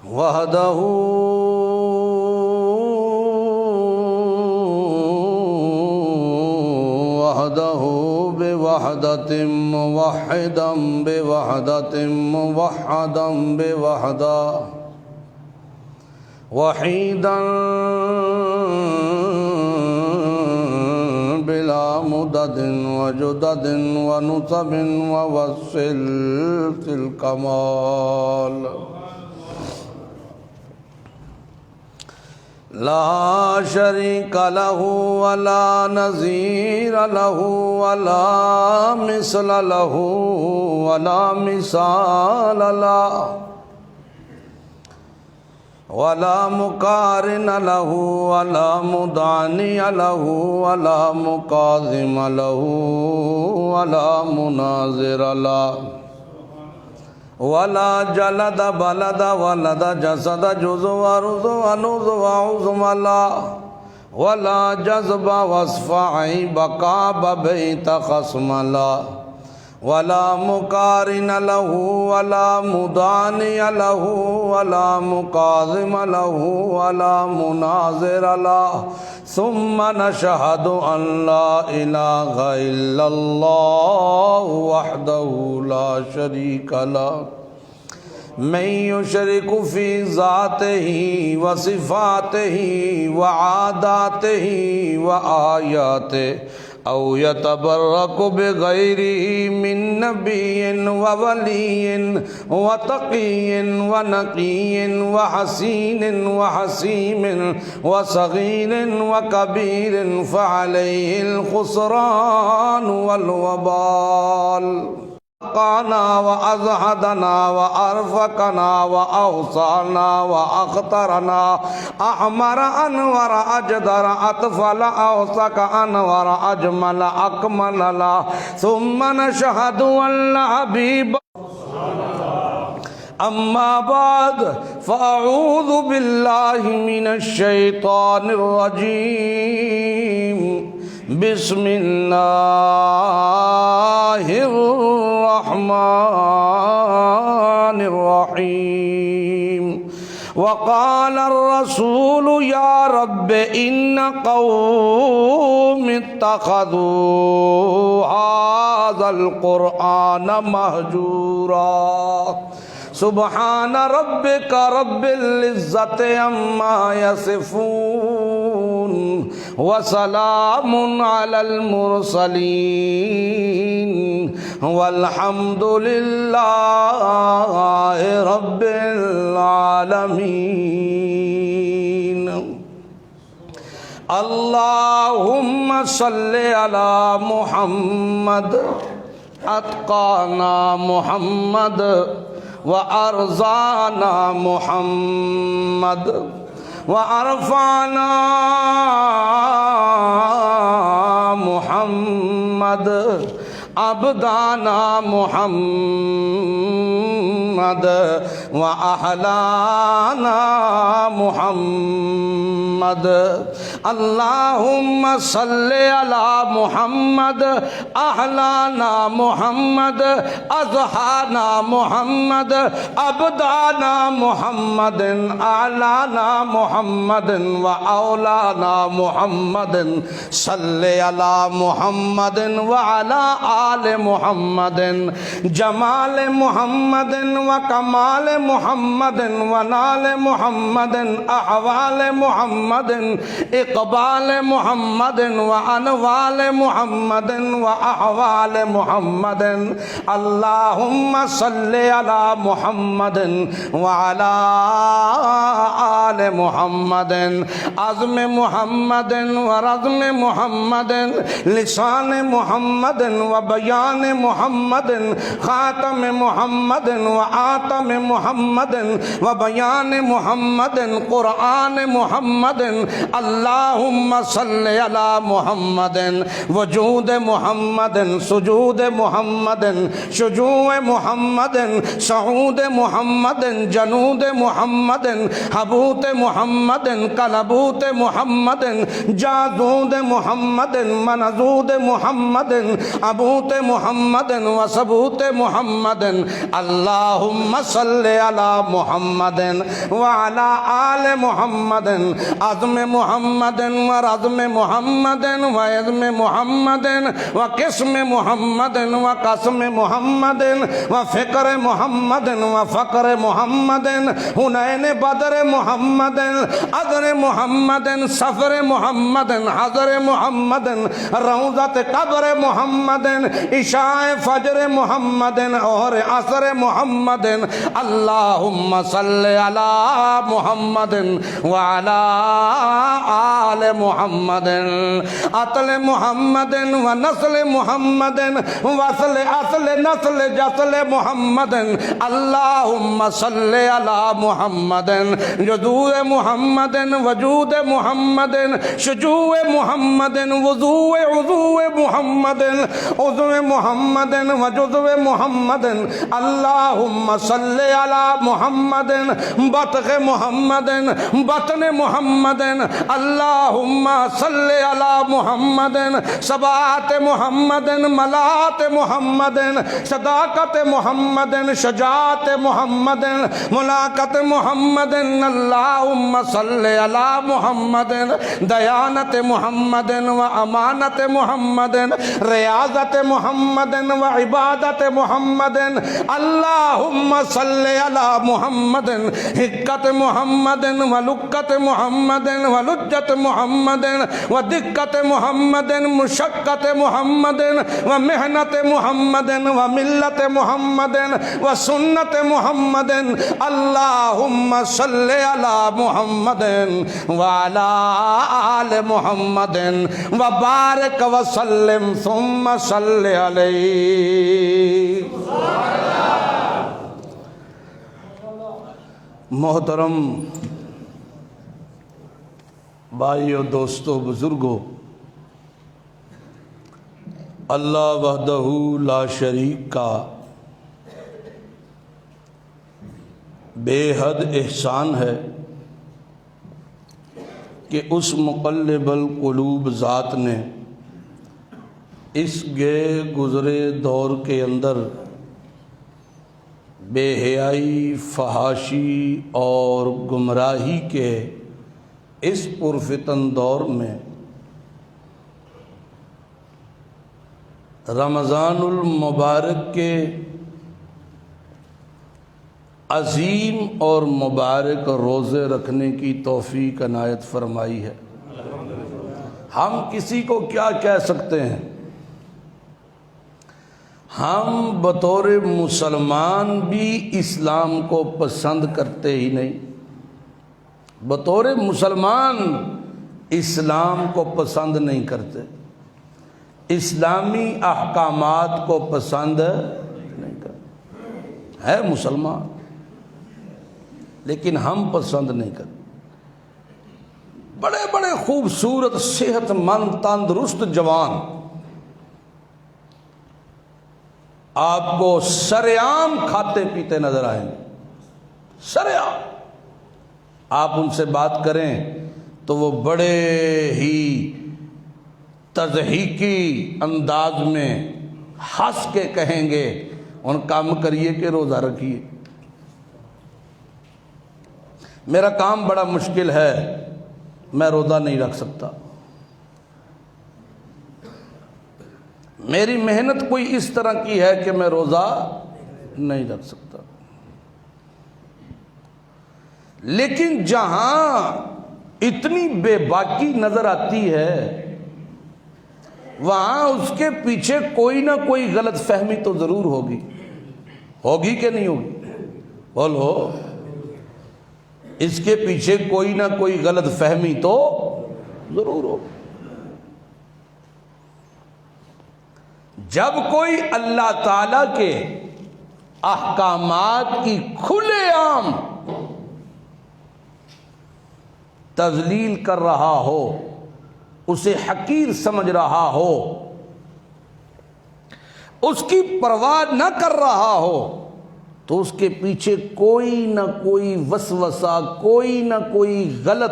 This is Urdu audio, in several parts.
وحدہ بوحدۃ موحدا بوحدۃ موحدا بوحدہ وحیدا بلا مدد وجدد ونصب ووصل الکمال لا شریک لہ ولا نظیر لہ ولا مثل لہ ولا مثال لہ ولا مقارن لہ ولا مدانی لہ ولا مقاذم لہ ولا مناظر لہ ولا جلد بلد ولد جسد جزو ورزو ونزو وعظم لا ولا جذب وصف عیب قاب بیت خصم لا ولا مقارن له ولا مدانی له ولا مقاذم له ولا مناظر له ثم نشهد أن لا إله إلا الله وحده لا شريك له من يشرك في ذاته وصفاته وعاداته وآياته او يتبرك بغيره من نبي وولي وتقي ونقي وحسين وحسيم وصغير وكبير فعليه الخسران والوبال قانا وأزهدنا وأرفقنا وأوصانا وأخطرنا أحمر أنور أجدر أطفل أوسك أنور أجمل أكمل لا ثم نشهد أن لا حبيب أما بعد فأعوذ بالله من الشيطان الرجيم بسم الله الرحمن الرحيم وقال الرسول يا رب إن قوم اتخذوا هذا القرآن مهجورا سبحان ربك رب العزة عما يصفون وسلام على المرسلين والحمد لله رب العالمين اللهم صل على محمد أتقانا محمد وأرزانا محمد وأرفعنا محمد عبدانا محمد وأحلانا محمد اللهم صل على محمد أحلانا محمد أزهانا محمد أبدانا محمد أعلانا محمد وأولانا محمد صل على محمد وعلى آل محمد جمال محمد وكمال محمد ونال محمد أحوال محمد إقبال محمد وأنوال محمد وأحوال محمد اللهم صل على محمد وعلى آل محمد عزم محمد ورزم محمد لسان محمد وبيان محمد خاتم محمد وآتم محمد وبيان محمد قرآن محمد اللهم صل على محمد وجود محمد سجود محمد شجوع محمد صعود محمد جنود محمد حبوت محمد کلبوت محمد جازود محمد منزود محمد ابوت محمد وثبوت محمد اللہ اللہم صلی علی محمد وعلی آل محمد عظم محمد ورزم محمد وعظم محمد وقسم محمد وقسم محمد وفقر محمد وفقر محمد حنین بدر محمد عذر محمد سفر محمد حضر محمد روضت قبر محمد عشاء فجر محمد اور عصر محمد اللہم صلی علی محمد وعلی آل محمد اطل محمد ونسل محمد وصل اصل نسل جسل محمد اللہم صلی علی محمد جدود محمد وجود محمد شجوع محمد وضوع عضو محمد عضو محمد وجزو محمد اللہم صلی علی محمد بطغ محمد بطن محمد اللہم صلی علی محمد ثبات محمد ملات محمد صداقت محمد شجاعت محمد ملاقت محمد اللہم صلی علی محمد دیانت محمد و امانت محمد ریاضت محمد و عبادت محمد اللہم صلی علی محمد حکت محمد و لکت محمد و لجت محمد و دقت محمد مشقت محمد و محنت محمد و ملت محمد و سنت محمد اللہم صلی علی محمد وعلی آل محمد وبارک وسلم ثم صلی علیہ. محترم بھائیو، دوستو، بزرگو، اللہ وحدہ لا شریک کا بے حد احسان ہے کہ اس مقلب القلوب ذات نے اس گئے گزرے دور کے اندر بے حیائی، فحاشی اور گمراہی کے اس پرفتن دور میں رمضان المبارک کے عظیم اور مبارک روزے رکھنے کی توفیق عنایت فرمائی ہے. ہم کسی کو کیا کہہ سکتے ہیں؟ ہم بطور مسلمان بھی اسلام کو پسند کرتے ہی نہیں. بطور مسلمان اسلام کو پسند نہیں کرتے، اسلامی احکامات کو پسند نہیں کرتے. ہے مسلمان لیکن ہم پسند نہیں کرتے. بڑے بڑے خوبصورت، صحت مند، تندرست جوان آپ کو سرعام کھاتے پیتے نظر آئیں گے. سرعام آپ ان سے بات کریں تو وہ بڑے ہی تضحیکی انداز میں ہنس کے کہیں گے ان کام کریے کہ روزہ رکھیے. میرا کام بڑا مشکل ہے، میں روزہ نہیں رکھ سکتا. میری محنت کوئی اس طرح کی ہے کہ میں روزہ نہیں رکھ سکتا. لیکن جہاں اتنی بے باکی نظر آتی ہے وہاں اس کے پیچھے کوئی نہ کوئی غلط فہمی تو ضرور ہوگی. ہوگی کہ نہیں ہوگی؟ بولو. اس کے پیچھے کوئی نہ کوئی غلط فہمی تو ضرور ہوگی. جب کوئی اللہ تعالیٰ کے احکامات کی کھلے عام تذلیل کر رہا ہو، اسے حقیر سمجھ رہا ہو، اس کی پرواہ نہ کر رہا ہو، تو اس کے پیچھے کوئی نہ کوئی وسوسہ، کوئی نہ کوئی غلط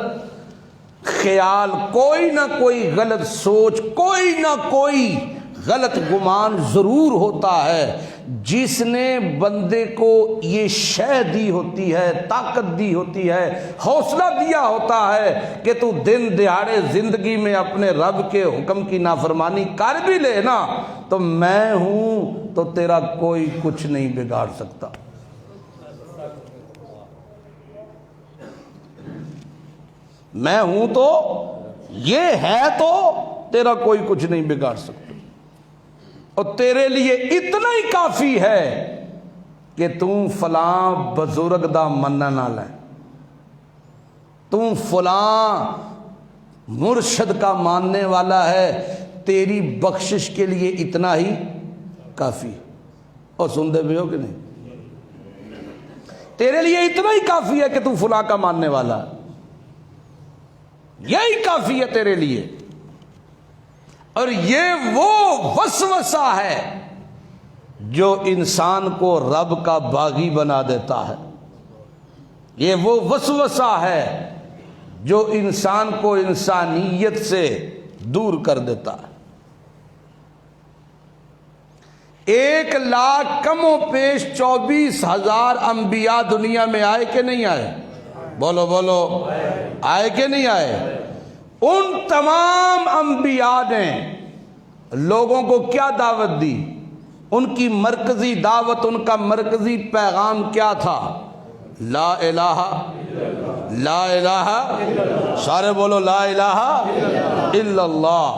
خیال، کوئی نہ کوئی غلط سوچ، کوئی نہ کوئی غلط گمان ضرور ہوتا ہے جس نے بندے کو یہ شے دی ہوتی ہے، طاقت دی ہوتی ہے، حوصلہ دیا ہوتا ہے کہ تو دن دہاڑے زندگی میں اپنے رب کے حکم کی نافرمانی کر بھی لے نا تو میں ہوں تو تیرا کوئی کچھ نہیں بگاڑ سکتا۔ میں ہوں تو یہ ہے تو تیرا کوئی کچھ نہیں بگاڑ سکتا، اور تیرے لیے اتنا ہی کافی ہے کہ تم فلاں بزرگ دا مننا نہ لے، تم فلاں مرشد کا ماننے والا ہے، تیری بخشش کے لیے اتنا ہی کافی۔ اور سن دے بھی ہو کہ نہیں؟ تیرے لیے اتنا ہی کافی ہے کہ تم فلاں کا ماننے والا ہے، یہی کافی ہے تیرے لیے۔ اور یہ وہ وسوسہ ہے جو انسان کو رب کا باغی بنا دیتا ہے، یہ وہ وسوسہ ہے جو انسان کو انسانیت سے دور کر دیتا ہے۔ 1,00,000 کم و بیش 24,000 انبیاء دنیا میں آئے کہ نہیں آئے؟ بولو بولو، آئے کہ نہیں آئے؟ ان تمام انبیاء نے لوگوں کو کیا دعوت دی؟ ان کی مرکزی دعوت، ان کا مرکزی پیغام کیا تھا؟ لا الہ لا الہ، سارے بولو لا الہ الا اللہ،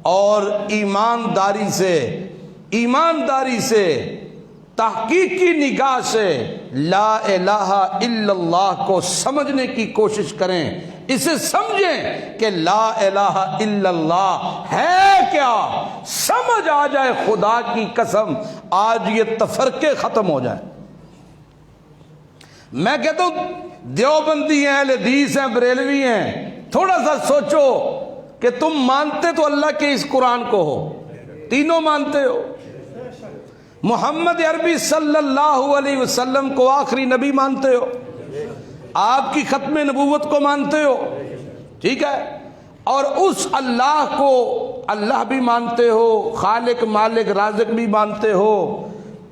اور ایمانداری سے تحقیقی نگاہ سے لا الہ الا اللہ کو سمجھنے کی کوشش کریں، اسے سمجھیں کہ لا الہ الا اللہ ہے کیا، سمجھ آ جائے۔ خدا کی قسم آج یہ تفرقے ختم ہو جائیں۔ میں کہتا ہوں دیوبندی ہیں، اہل حدیث ہیں، بریلوی ہیں، تھوڑا سا سوچو کہ تم مانتے تو اللہ کے اس قرآن کو ہو، تینوں مانتے ہو، محمد عربی صلی اللہ علیہ وسلم کو آخری نبی مانتے ہو، آپ کی ختم نبوت کو مانتے ہو، ٹھیک ہے، اور اس اللہ کو اللہ بھی مانتے ہو، خالق مالک رازق بھی مانتے ہو،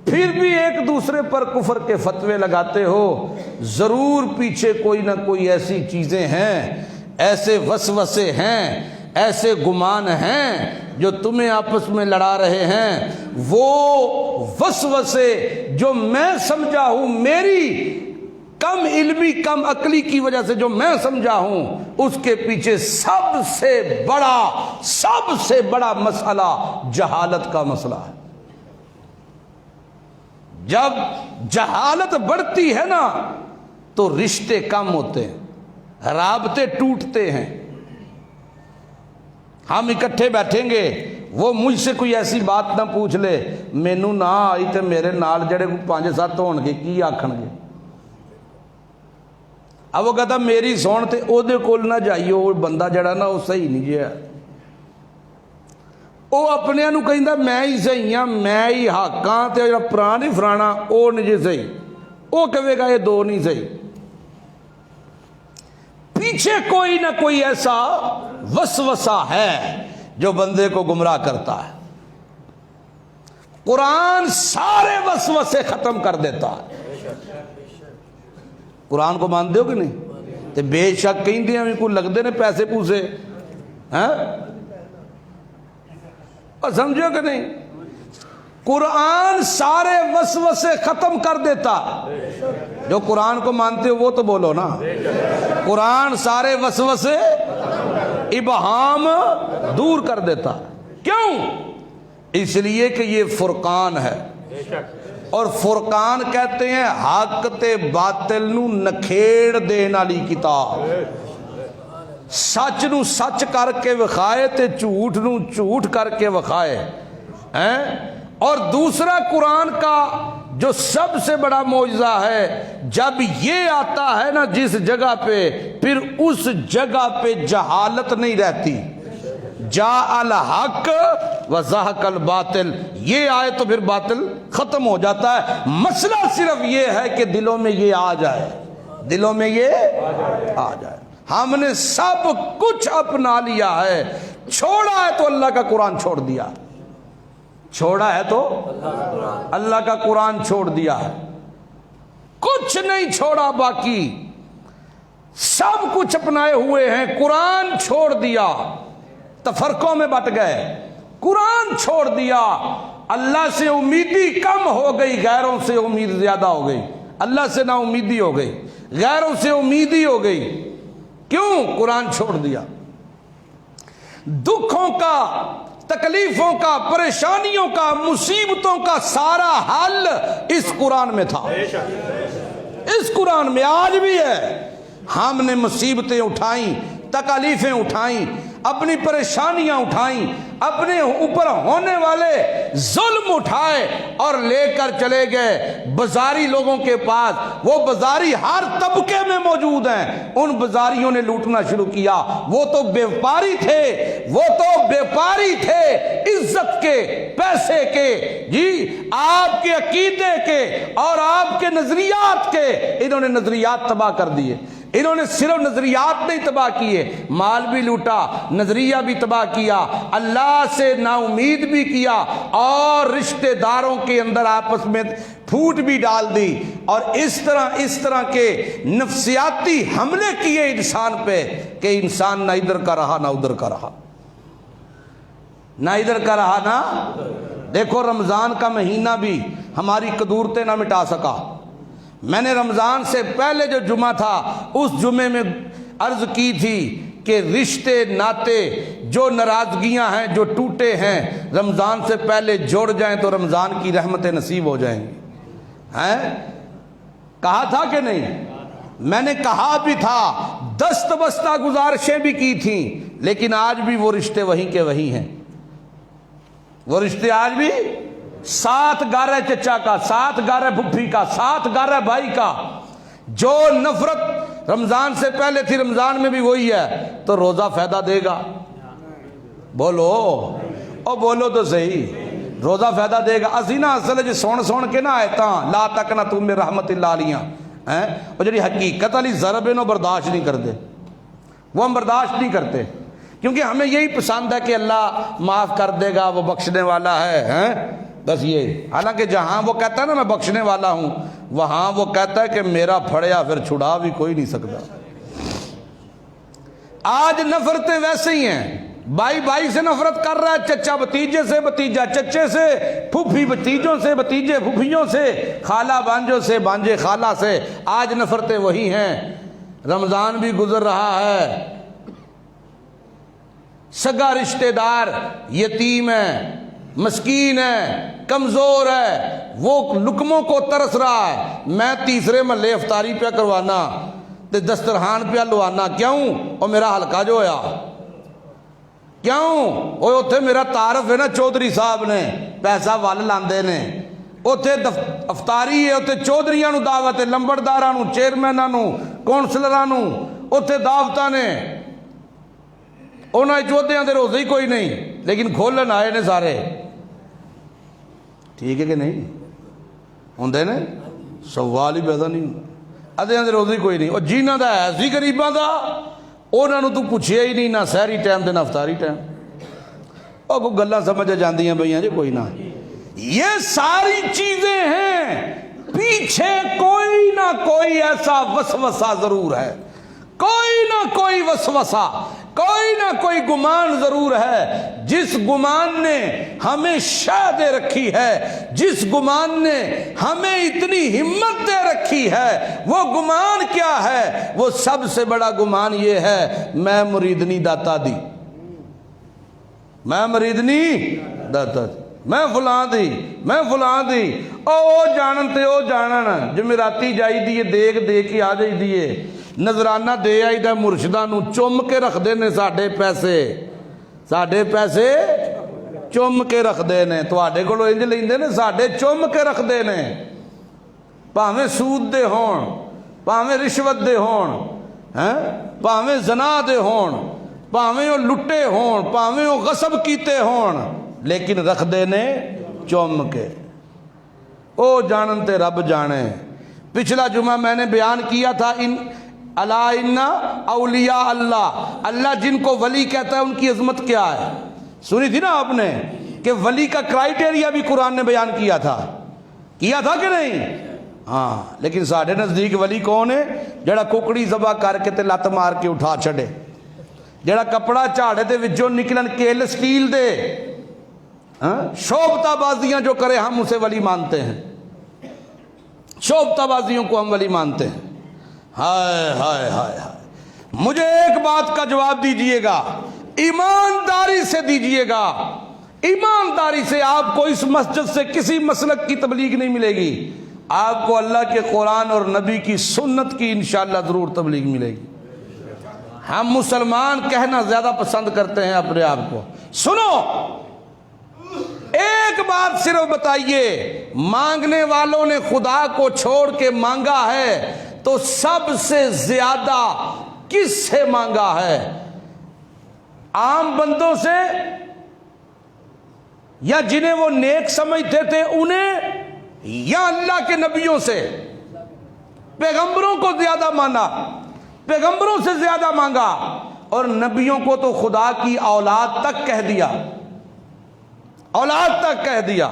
پھر بھی ایک دوسرے پر کفر کے فتوے لگاتے ہو۔ ضرور پیچھے کوئی نہ کوئی ایسی چیزیں ہیں، ایسے وسوسے ہیں، ایسے گمان ہیں جو تمہیں آپس میں لڑا رہے ہیں۔ وہ وسوسے جو میں سمجھا ہوں، میری کم علمی کم عقلی کی وجہ سے جو میں سمجھا ہوں، اس کے پیچھے سب سے بڑا مسئلہ جہالت کا مسئلہ ہے۔ جب جہالت بڑھتی ہے نا تو رشتے کم ہوتے ہیں، رابطے ٹوٹتے ہیں۔ ہم اکٹھے بیٹھیں گے، وہ مجھ سے کوئی ایسی بات نہ پوچھ لے، مینو نہ آئی تے میرے نال جڑے 5-7 ہون گے کی آکھن گے؟ اب وہ کہتا میری سون تے او دے کول نہ جائیو، وہ بندہ جڑا نا وہ صحیح نہیں جیا، وہ اپنے نو کہندا میں ہی صحیح ہاں، میں ہی حق ہاں، تے جڑا پرانا فرانا او نہیں جی صحیح، وہ کہے گا یہ دو نہیں صحیح۔ پیچھے کوئی نہ کوئی ایسا وسوسہ ہے جو بندے کو گمراہ کرتا ہے۔ قرآن سارے وسوسے ختم کر دیتا ہے۔ قرآن کو مانتے ہو کہ نہیں؟ تے بے شک کہیں دیا بھی کوئی لگ دے نے پیسے پوسے، اور سمجھو کہ نہیں؟ قرآن سارے وسوسے ختم کر دیتا۔ جو قرآن کو مانتے ہو وہ تو بولو نا، قرآن سارے وسوسے ابہام دور کر دیتا۔ کیوں؟ اس لیے کہ یہ فرقان ہے، اور فرقان کہتے ہیں حق تے باطل نو نکھیڑ دین والی کتاب، سچ نو سچ کر کے وکھائے تے جھوٹ نو جھوٹ کر کے وکھائے۔ اور دوسرا قرآن کا جو سب سے بڑا معجزہ ہے، جب یہ آتا ہے نا جس جگہ پہ، پھر اس جگہ پہ جہالت نہیں رہتی۔ جاء الحق وزہق الباطل، یہ آئے تو پھر باطل ختم ہو جاتا ہے۔ مسئلہ صرف یہ ہے کہ دلوں میں یہ آ جائے، دلوں میں یہ آ جائے۔ ہم نے سب کچھ اپنا لیا ہے، چھوڑا ہے تو اللہ کا قرآن چھوڑ دیا۔ چھوڑا ہے تو اللہ کا قرآن چھوڑ دیا ہے، کچھ نہیں چھوڑا باقی، سب کچھ اپنائے ہوئے ہیں، قرآن چھوڑ دیا، تفرقوں میں بٹ گئے، قرآن چھوڑ دیا، اللہ سے امیدی کم ہو گئی، غیروں سے امید زیادہ ہو گئی، اللہ سے نا امیدی ہو گئی، غیروں سے امیدی ہو گئی، کیوں؟ قرآن چھوڑ دیا۔ دکھوں کا، تکلیفوں کا، پریشانیوں کا، مصیبتوں کا سارا حل اس قرآن میں تھا، اس قرآن میں آج بھی ہے۔ ہم نے مصیبتیں اٹھائیں، تکالیفیں اٹھائیں، اپنی پریشانیاں اٹھائیں، اپنے اوپر ہونے والے ظلم اٹھائے اور لے کر چلے گئے بازاری لوگوں کے پاس۔ وہ بازاری ہر طبقے میں موجود ہیں، ان بازاریوں نے لوٹنا شروع کیا۔ وہ تو بیوپاری تھے، وہ تو بیوپاری تھے عزت کے، پیسے کے، جی آپ کے عقیدے کے اور آپ کے نظریات کے۔ انہوں نے نظریات تباہ کر دیے، انہوں نے صرف نظریات نہیں تباہ کیے، مال بھی لوٹا، نظریہ بھی تباہ کیا، اللہ سے نا امید بھی کیا، اور رشتہ داروں کے اندر آپس میں پھوٹ بھی ڈال دی، اور اس طرح کے نفسیاتی حملے کیے انسان پہ کہ انسان نہ ادھر کا رہا نہ ادھر کا رہا، نہ ادھر کا رہا نہ۔ دیکھو رمضان کا مہینہ بھی ہماری قدورتیں نہ مٹا سکا۔ میں نے رمضان سے پہلے جو جمعہ تھا اس جمعے میں عرض کی تھی کہ رشتے ناتے جو ناراضگیاں ہیں، جو ٹوٹے ہیں، رمضان سے پہلے جوڑ جائیں تو رمضان کی رحمتیں نصیب ہو جائیں گی۔ ہیں؟ کہا تھا کہ نہیں؟ میں نے کہا بھی تھا، دست بستہ گزارشیں بھی کی تھیں، لیکن آج بھی وہ رشتے وہیں کے وہیں ہیں، وہ رشتے آج بھی ساتھ گھر ہے چچا کا، ساتھ گھر ہے پھپھی کا، ساتھ گھر ہے بھائی کا۔ جو نفرت رمضان سے پہلے تھی رمضان میں بھی وہی ہے، تو روزہ فائدہ دے گا؟ بولو او بولو تو صحیح، روزہ فائدہ دے گا؟ اسی نا اصل جی سن کے نہ آیتاں لا تقنطوا تم میں رحمت اللہ علیہ ہیں، اور جڑی حقیقت والی ضرب ہے نا برداشت نہیں کرتے، وہ ہم برداشت نہیں کرتے، کیونکہ ہمیں یہی پسند ہے کہ اللہ معاف کر دے گا، وہ بخشنے والا ہے، ہیں بس یہ۔ حالانکہ جہاں وہ کہتا ہے نا میں بخشنے والا ہوں، وہاں وہ کہتا ہے کہ میرا پھڑیا پھر چھڑا بھی کوئی نہیں سکتا۔ آج نفرتیں ویسے ہی ہیں، بھائی بھائی سے نفرت کر رہا ہے، چچا بتیجے سے، بتیجا چچے سے، پھوپھی بتیجوں سے، بتیجے پھوپھیوں سے، خالہ بانجوں سے، بانجے خالہ سے۔ آج نفرتیں وہی ہیں۔ رمضان بھی گزر رہا ہے، سگا رشتہ دار یتیم ہے، مسکین ہے، کمزور ہے، وہ لقموں کو ترس رہا ہے۔ میں تیسرے محلے افطاری پہ کروانا تے دسترخوان پہ لوانا، کیوں؟ اور میرا حلقہ جو ہویا کیوں؟ وہ اتنے میرا تعارف ہے نا چودھری صاحب نے، پیسہ ول لاندے نے، اتنے افطاری ہے، اتنے چودھریاں نو دعوت ہے، لمبڑداراں نو، چیئرمیناں نو، کونسلراں نو اتنے دعوتاں نے، انہاں چودھریاں دے روزے ہی کوئی نہیں، لیکن کھولن آئے نے سارے۔ ٹھیک ہے کہ نہیں؟ ہوندے نے، سوال ہی پیدا نہیں ہوندا۔ ادھیاں دے روزے ہی کوئی نہیں، اور جنہاں دا ہے سی غریباں دا، انہاں نو تو پوچھیا ہی نہیں، نہ سحری ٹائم تے نہ افطاری ٹائم۔ اور کوئی گلاں سمجھ جاندیاں بھئیاں جی کوئی نہ۔ یہ ساری چیزیں ہیں، پیچھے کوئی نہ کوئی ایسا وسوسہ ضرور ہے، کوئی نہ کوئی وسوسہ، کوئی نہ کوئی گمان ضرور ہے، جس گمان نے ہمیں شہ دے رکھی ہے، جس گمان نے ہمیں اتنی ہمت دے رکھی ہے۔ وہ گمان کیا ہے؟ وہ سب سے بڑا گمان یہ ہے، میں مریدنی داتا دی، میں مریدنی داتا دی، میں فلاں دی، میں فلاں دی، او جانن تے او جانن، جمعراتی جائی دیئے دیکھ دے کے آ جائی دیئے، نظرانہ دے آئی دا مرشدہ نو، چوم کے رکھ دے نے ساڑھے پیسے، ساڑھے پیسے چوم کے رکھ دے نے، تو آڑھے کو لو انج لیندے نے، ساڑھے چوم کے رکھ دے نے، پاہمیں سود دے ہون، پاہمیں رشوت دے ہون، پاہمیں زنا دے ہون، پاہمیں وہ لٹے ہون، پاہمیں وہ غصب کیتے ہون، لیکن رکھ دے نے چوم کے۔ او جانن تے رب جانے۔ پچھلا جمعہ میں نے بیان کیا تھا، الا ان اولیاء اللہ، اللہ جن کو ولی کہتا ہے ان کی عظمت کیا ہے، سنی تھی نا آپ نے؟ کہ ولی کا کرائیٹیریا بھی قرآن نے بیان کیا تھا کہ نہیں؟ ہاں، لیکن ساڈے نزدیک ولی کون ہے؟ جڑا ککڑی ذبح کر کے تے لت مار کے اٹھا چھڑے، جڑا کپڑا جھاڑے تے وچوں نکلن کیل سٹیل دے، شوبتہ بازیاں جو کرے ہم اسے ولی مانتے ہیں، شوبتہ بازیوں کو ہم ولی مانتے ہیں۔ ہائے ہائے ہائے ہائے، مجھے ایک بات کا جواب دیجئے گا، ایمانداری سے دیجئے گا، ایمانداری سے۔ آپ کو اس مسجد سے کسی مسلک کی تبلیغ نہیں ملے گی، آپ کو اللہ کے قرآن اور نبی کی سنت کی انشاءاللہ ضرور تبلیغ ملے گی۔ ہم مسلمان کہنا زیادہ پسند کرتے ہیں اپنے آپ کو۔ سنو، ایک بات صرف بتائیے، مانگنے والوں نے خدا کو چھوڑ کے مانگا ہے تو سب سے زیادہ کس سے مانگا ہے؟ عام بندوں سے، یا جنہیں وہ نیک سمجھتے تھے انہیں، یا اللہ کے نبیوں سے؟ پیغمبروں کو زیادہ مانا، پیغمبروں سے زیادہ مانگا، اور نبیوں کو تو خدا کی اولاد تک کہہ دیا، اولاد تک کہہ دیا۔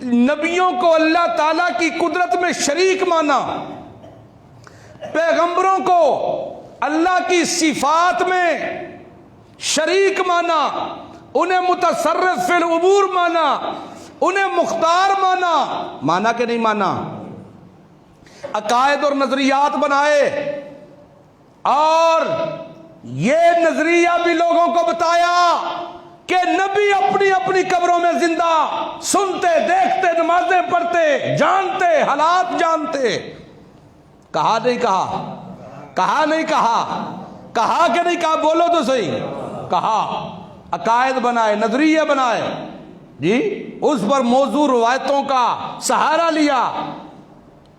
نبیوں کو اللہ تعالیٰ کی قدرت میں شریک مانا، پیغمبروں کو اللہ کی صفات میں شریک مانا، انہیں متصرف فی الامور مانا، انہیں مختار مانا۔ مانا کہ نہیں مانا؟ عقائد اور نظریات بنائے، اور یہ نظریہ بھی لوگوں کو بتایا کہ نبی اپنی اپنی قبروں میں زندہ، سنتے، دیکھتے، نمازیں پڑھتے، جانتے، حالات جانتے۔ کہا نہیں کہا؟ کہا نہیں کہا؟ کہا کہ نہیں کہا؟ بولو تو صحیح۔ کہا، عقائد بنائے، نظریے بنائے، جی، اس پر موضوع روایتوں کا سہارا لیا۔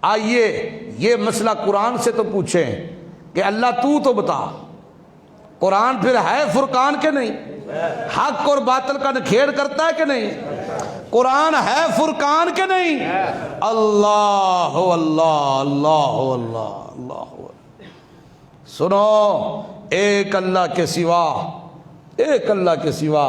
آئیے یہ مسئلہ قرآن سے تو پوچھیں کہ اللہ تو بتا، قرآن پھر ہے فرقان کے نہیں؟ حق اور باطل کا نکھیڑ کرتا ہے کہ نہیں؟ قرآن ہے فرقان کے نہیں؟ اللہ اللہ اللہ اللہ اللہ۔ سنو، ایک اللہ کے سوا، ایک اللہ کے سوا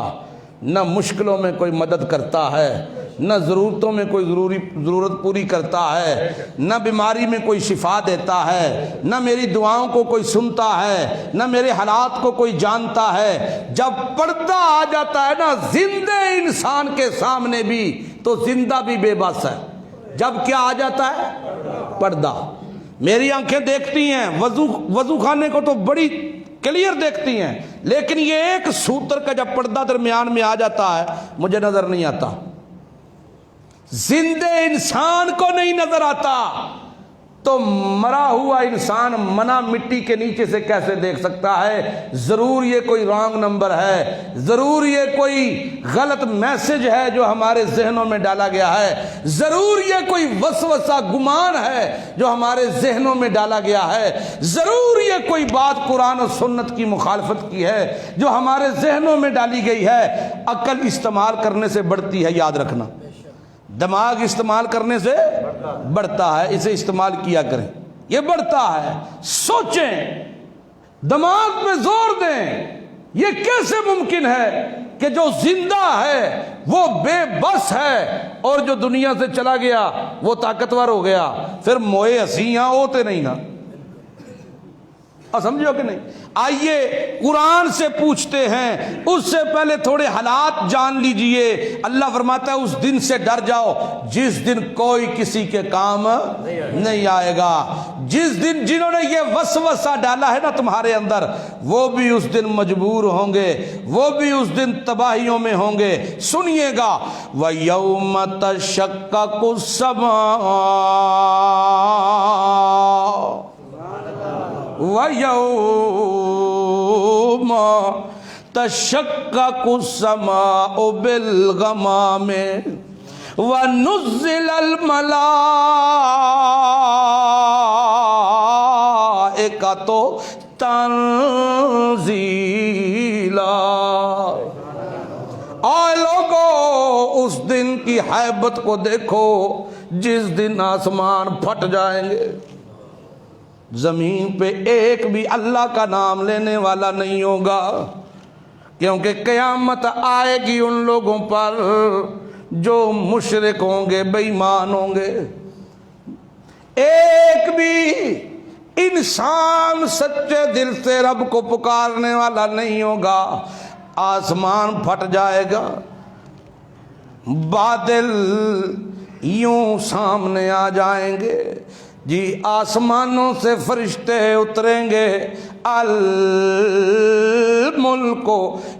نہ مشکلوں میں کوئی مدد کرتا ہے، نہ ضرورتوں میں کوئی ضرورت پوری کرتا ہے، نہ بیماری میں کوئی شفا دیتا ہے، نہ میری دعاؤں کو کوئی سنتا ہے، نہ میرے حالات کو کوئی جانتا ہے۔ جب پردہ آ جاتا ہے نا زندہ انسان کے سامنے بھی، تو زندہ بھی بے بس ہے۔ جب کیا آ جاتا ہے؟ پردہ۔ میری آنکھیں دیکھتی ہیں، وضو خانے کو تو بڑی کلیئر دیکھتی ہیں، لیکن یہ ایک سوتر کا جب پردہ درمیان میں آ جاتا ہے مجھے نظر نہیں آتا، زندے انسان کو نہیں نظر آتا، تو مرا ہوا انسان منا مٹی کے نیچے سے کیسے دیکھ سکتا ہے؟ ضرور یہ کوئی رانگ نمبر ہے، ضرور یہ کوئی غلط میسج ہے جو ہمارے ذہنوں میں ڈالا گیا ہے، ضرور یہ کوئی وسوسہ گمان ہے جو ہمارے ذہنوں میں ڈالا گیا ہے، ضرور یہ کوئی بات قرآن و سنت کی مخالفت کی ہے جو ہمارے ذہنوں میں ڈالی گئی ہے۔ عقل استعمال کرنے سے بڑھتی ہے، یاد رکھنا، دماغ استعمال کرنے سے بڑھتا ہے، اسے استعمال کیا کریں، یہ بڑھتا ہے۔ سوچیں، دماغ پہ زور دیں، یہ کیسے ممکن ہے کہ جو زندہ ہے وہ بے بس ہے، اور جو دنیا سے چلا گیا وہ طاقتور ہو گیا؟ پھر موئے ہنسیاں ہوتے نہیں نا، سمجھو کہ نہیں؟ آئیے قرآن سے پوچھتے ہیں، اس سے پہلے تھوڑے حالات جان لیجئے۔ اللہ فرماتا ہے اس دن سے ڈر جاؤ جس دن کوئی کسی کے کام نہیں آئے گا۔ جس دن جنہوں نے یہ وسوسہ ڈالا ہے نا تمہارے اندر، وہ بھی اس دن مجبور ہوں گے، وہ بھی اس دن تباہیوں میں ہوں گے۔ سنیے گا، وَيَوْمَ تَشَقَّقُ السَّمَاءُ وَيَوْمَ تَشَقَّقُ السَّمَاءُ بِالْغَمَامِ وَنُزِّلَ الْمَلَائِكَةُ تَنزِيلًا۔ آئے لوگو، اس دن کی ہیبت کو دیکھو جس دن آسمان پھٹ جائیں گے، زمین پہ ایک بھی اللہ کا نام لینے والا نہیں ہوگا، کیونکہ قیامت آئے گی ان لوگوں پر جو مشرک ہوں گے، بے ایمان ہوں گے۔ ایک بھی انسان سچے دل سے رب کو پکارنے والا نہیں ہوگا، آسمان پھٹ جائے گا، بادل یوں سامنے آ جائیں گے، جی آسمانوں سے فرشتے اتریں گے، الملک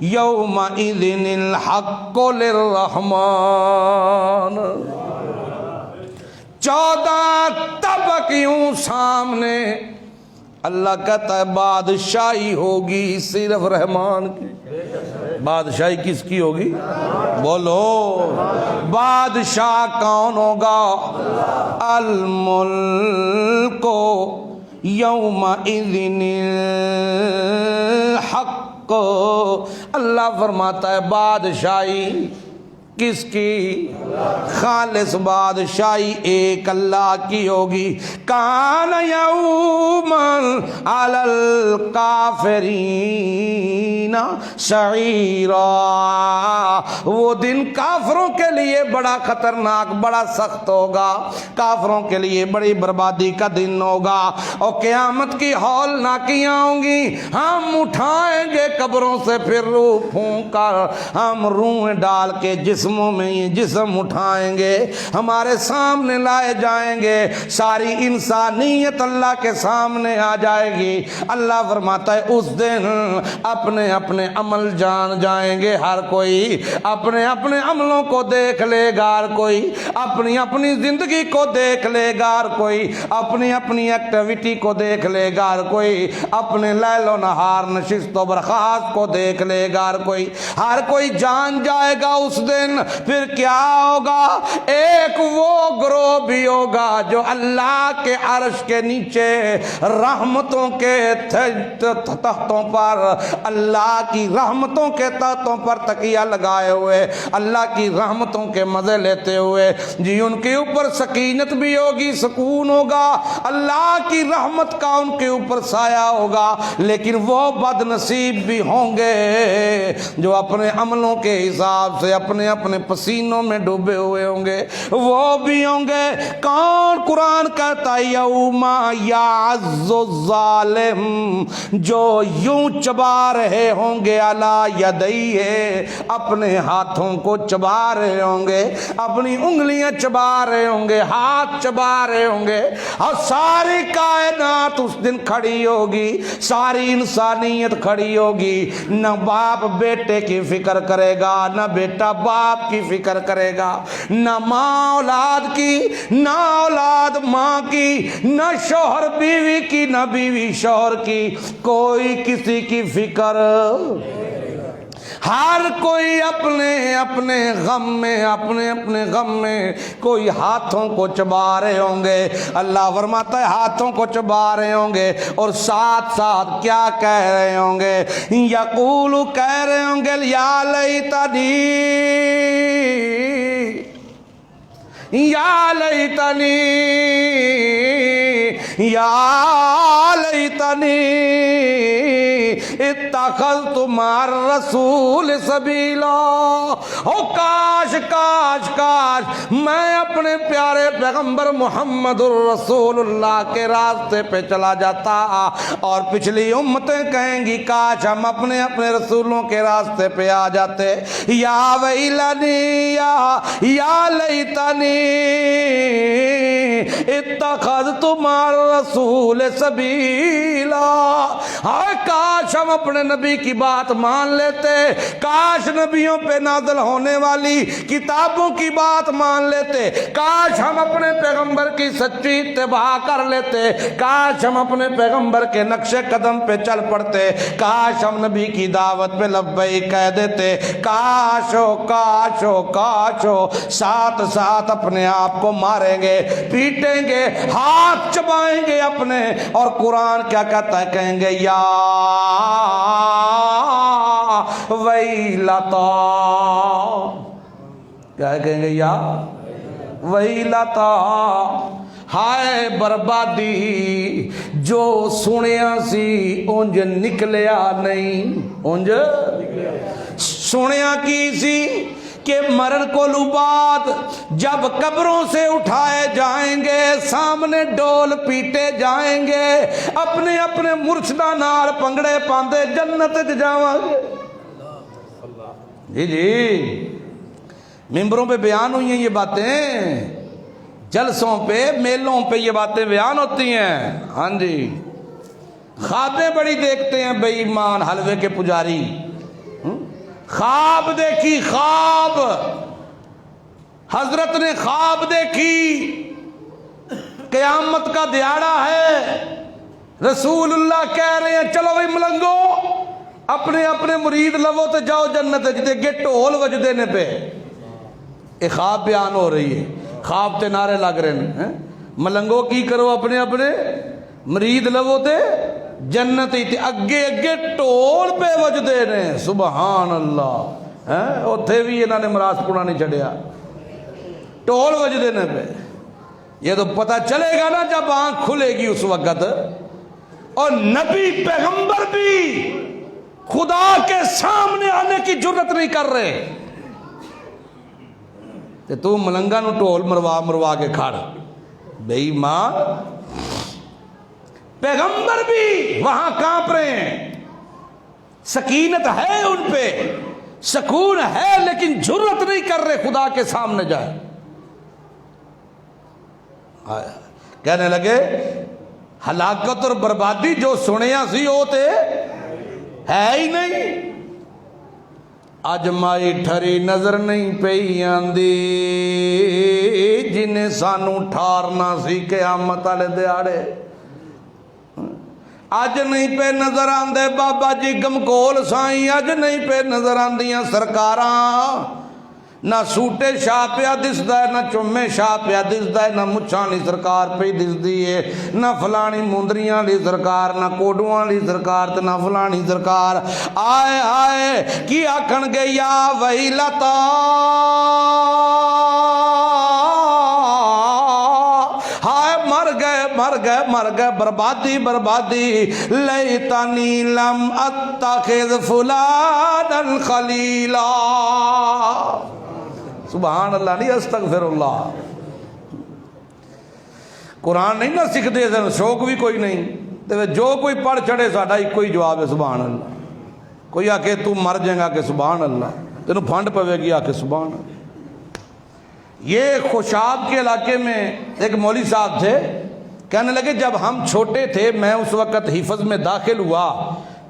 یومئذ الحق للرحمن، 14 طبق یوں سامنے، اللہ کہتا ہے بادشاہی ہوگی صرف رحمان کی۔ بادشاہی کس کی ہوگی؟ بولو، بادشاہ کون ہوگا؟ الملک یومئذ الحق، اللہ فرماتا ہے بادشاہی کس کی؟ خالص بادشاہی ایک اللہ کی ہوگی۔ کان یوما علی الکافرین سعیرا، وہ دن کافروں کے لیے بڑا خطرناک، بڑا سخت ہوگا، کافروں کے لیے بڑی بربادی کا دن ہوگا۔ اور قیامت کی ہولناکیاں ہوں گی، ہم اٹھائیں گے قبروں سے پھر روح پھونک کر، ہم روح ڈال کے جسموں میں یہ جسم اٹھائیں گے، ہمارے سامنے لائے جائیں گے، ساری انسانیت اللہ کے سامنے آ جائے گی۔ اللہ فرماتا ہے اس دن اپنے اپنے عمل جان جائیں گے، ہر کوئی اپنے اپنے عملوں کو دیکھ لے گا، ہر کوئی اپنی اپنی زندگی کو دیکھ لے گا، ہر کوئی اپنی اپنی ایکٹیویٹی کو دیکھ لے گا، ہر کوئی اپنے لیل و نہار نشست و برخاست کو دیکھ لے گا، ہر کوئی جان جائے گا اس دن۔ پھر کیا ہوگا؟ ایک وہ گروہ بھی ہوگا جو اللہ کے عرش کے نیچے رحمتوں کے تختوں پر، اللہ کی رحمتوں کے تختوں پر تکیہ لگائے ہوئے، اللہ کی رحمتوں کے مزے لیتے ہوئے، جی ان کے اوپر سکینت بھی ہوگی، سکون ہوگا، اللہ کی رحمت کا ان کے اوپر سایہ ہوگا۔ لیکن وہ بد نصیب بھی ہوں گے جو اپنے عملوں کے حساب سے اپنے اپنے پسینوں میں ڈوبے ہوئے ہوں گے، وہ بھی ہوں گے۔ کون؟ قرآن کہتا ہے یوم یعض الظالم، جو یوں چبا رہے ہوں گے علی یدیہ، اپنے ہاتھوں کو چبا رہے ہوں گے، اپنی انگلیاں چبا رہے ہوں گے، ہاتھ چبا رہے ہوں گے، اور ساری کائنات اس دن کھڑی ہوگی، ساری انسانیت کھڑی ہوگی، نہ باپ بیٹے کی فکر کرے گا، نہ بیٹا باپ کی فکر کرے گا، نہ ماں اولاد کی، نہ اولاد ماں کی، نہ شوہر بیوی کی، نہ بیوی شوہر کی، کوئی کسی کی فکر، ہر کوئی اپنے اپنے غم میں، اپنے اپنے غم میں، کوئی ہاتھوں کو چبا رہے ہوں گے۔ اللہ فرماتا ہے ہاتھوں کو چبا رہے ہوں گے، اور ساتھ ساتھ کیا کہہ رہے ہوں گے؟ یقول، کہہ رہے ہوں گے یا لیتنی، یا لیتنی، یا لیتنی اتخذت مع الرسول سبیلا، او کاش کاش کاش میں اپنے پیارے پیغمبر محمد الرسول اللہ کے راستے پہ چلا جاتا، اور پچھلی امتیں کہیں گی کاش ہم اپنے اپنے رسولوں کے راستے پہ آ جاتے۔ یا ویلنی، یا لیتنی اتخذت مع الرسول سبیلا، ہائے کاش ہم اپنے نبی کی بات مان لیتے، کاش نبیوں پہ نازل ہونے والی کتابوں کی بات مان لیتے، کاش ہم اپنے پیغمبر کی سچی اتباع کر لیتے، کاش ہم اپنے پیغمبر کے نقش قدم پہ چل پڑتے، کاش ہم نبی کی دعوت پہ لبیک کہہ دیتے، کاش ہو کاش ہو کاش ہو۔ ساتھ ساتھ اپنے آپ کو ماریں گے، پیٹیں گے، ہاتھ چبائیں گے اپنے، اور قرآن کیا کہتا ہے؟ کہیں گے یا ویلتا، کیا کہیں گے؟ یا ویلتا، ہائے بربادی، جو سنیا سی اونج نکلیا نہیں، اونج سنیا کی سی کہ مرن کو بعد جب قبروں سے اٹھائے جائیں گے سامنے ڈول پیٹے جائیں گے اپنے اپنے مرشداں نال پنگڑے پاندے جنت وچ جاواں گے. جی ممبروں پہ بیان ہوئی ہیں یہ باتیں, جلسوں پہ میلوں پہ یہ باتیں بیان ہوتی ہیں. ہاں جی خوابیں بڑی دیکھتے ہیں بے ایمان حلوے کے پجاری. خواب دیکھی, خواب حضرت نے خواب دیکھی قیامت کا دیہڑا ہے, رسول اللہ کہہ رہے ہیں چلو بھائی ملنگو اپنے اپنے مرید لو تو جاؤ جنت جتے گے ٹول وجدے نے پہ. یہ خواب بیان ہو رہی ہے, خواب تے نعرے لگ رہے ہیں ملنگو کی کرو اپنے اپنے مرید لو تے جنت ہی اگے اگے ٹول پہ وجدے نے. سبحان اللہ, اتھے بھی انہوں نے مراس پونا نہیں چھڑیا, ٹول وجدے نے پہ. یہ تو پتہ چلے گا نا جب آنکھ کھلے گی اس وقت. اور نبی پیغمبر بھی خدا کے سامنے آنے کی جرت نہیں کر رہے, تو ملنگا نو ٹول مروا مروا کے کھڑ بے ایمان. پیغمبر بھی وہاں کانپ رہے ہیں, سکینت ہے ان پہ, سکون ہے, لیکن جرت نہیں کر رہے خدا کے سامنے جائے. کہنے لگے ہلاکت اور بربادی جو سنیا سی وہ تے ہے ہی نہیں. اج مائی ٹھری نظر نہیں پئی آندی جنہیں سانو ٹھارنا سی قیامت والے دیہڑے. اج نہیں پہ نظر آندے بابا جی گمکول سائیں, اج نہیں پہ نظر آندیاں سرکاراں. نہ سوٹے شاہ پیا دسدا ہے, نہ چومے شاہ پیا دسدا ہے, نہ مچھاں لی سرکار پہ دسدی ہے, نہ فلانی مندریاں لی سرکار, نہ کوڈواں لی سرکار تے نہ فلانی سرکار. آئے آئے کی آکھن گے یا ویلتا مر گئے بربادی بربادی. لیتنی لم اتخذ فلانا خلیلا. سبحان اللہ نہیں استغفر اللہ. قرآن نہیں نہ سکھ دے شوق بھی کوئی نہیں, جو کوئی پڑھ چڑھے ساڈا ایک کوئی جواب ہے سبحان اللہ. کوئی آ کے تو مر جائے گا کہ سبحان اللہ, تینوں پھنڈ پوے گی آ کے سبحان اللہ. یہ خوشاب کے علاقے میں ایک مولوی صاحب تھے, کہنے لگے جب ہم چھوٹے تھے, میں اس وقت حفظ میں داخل ہوا,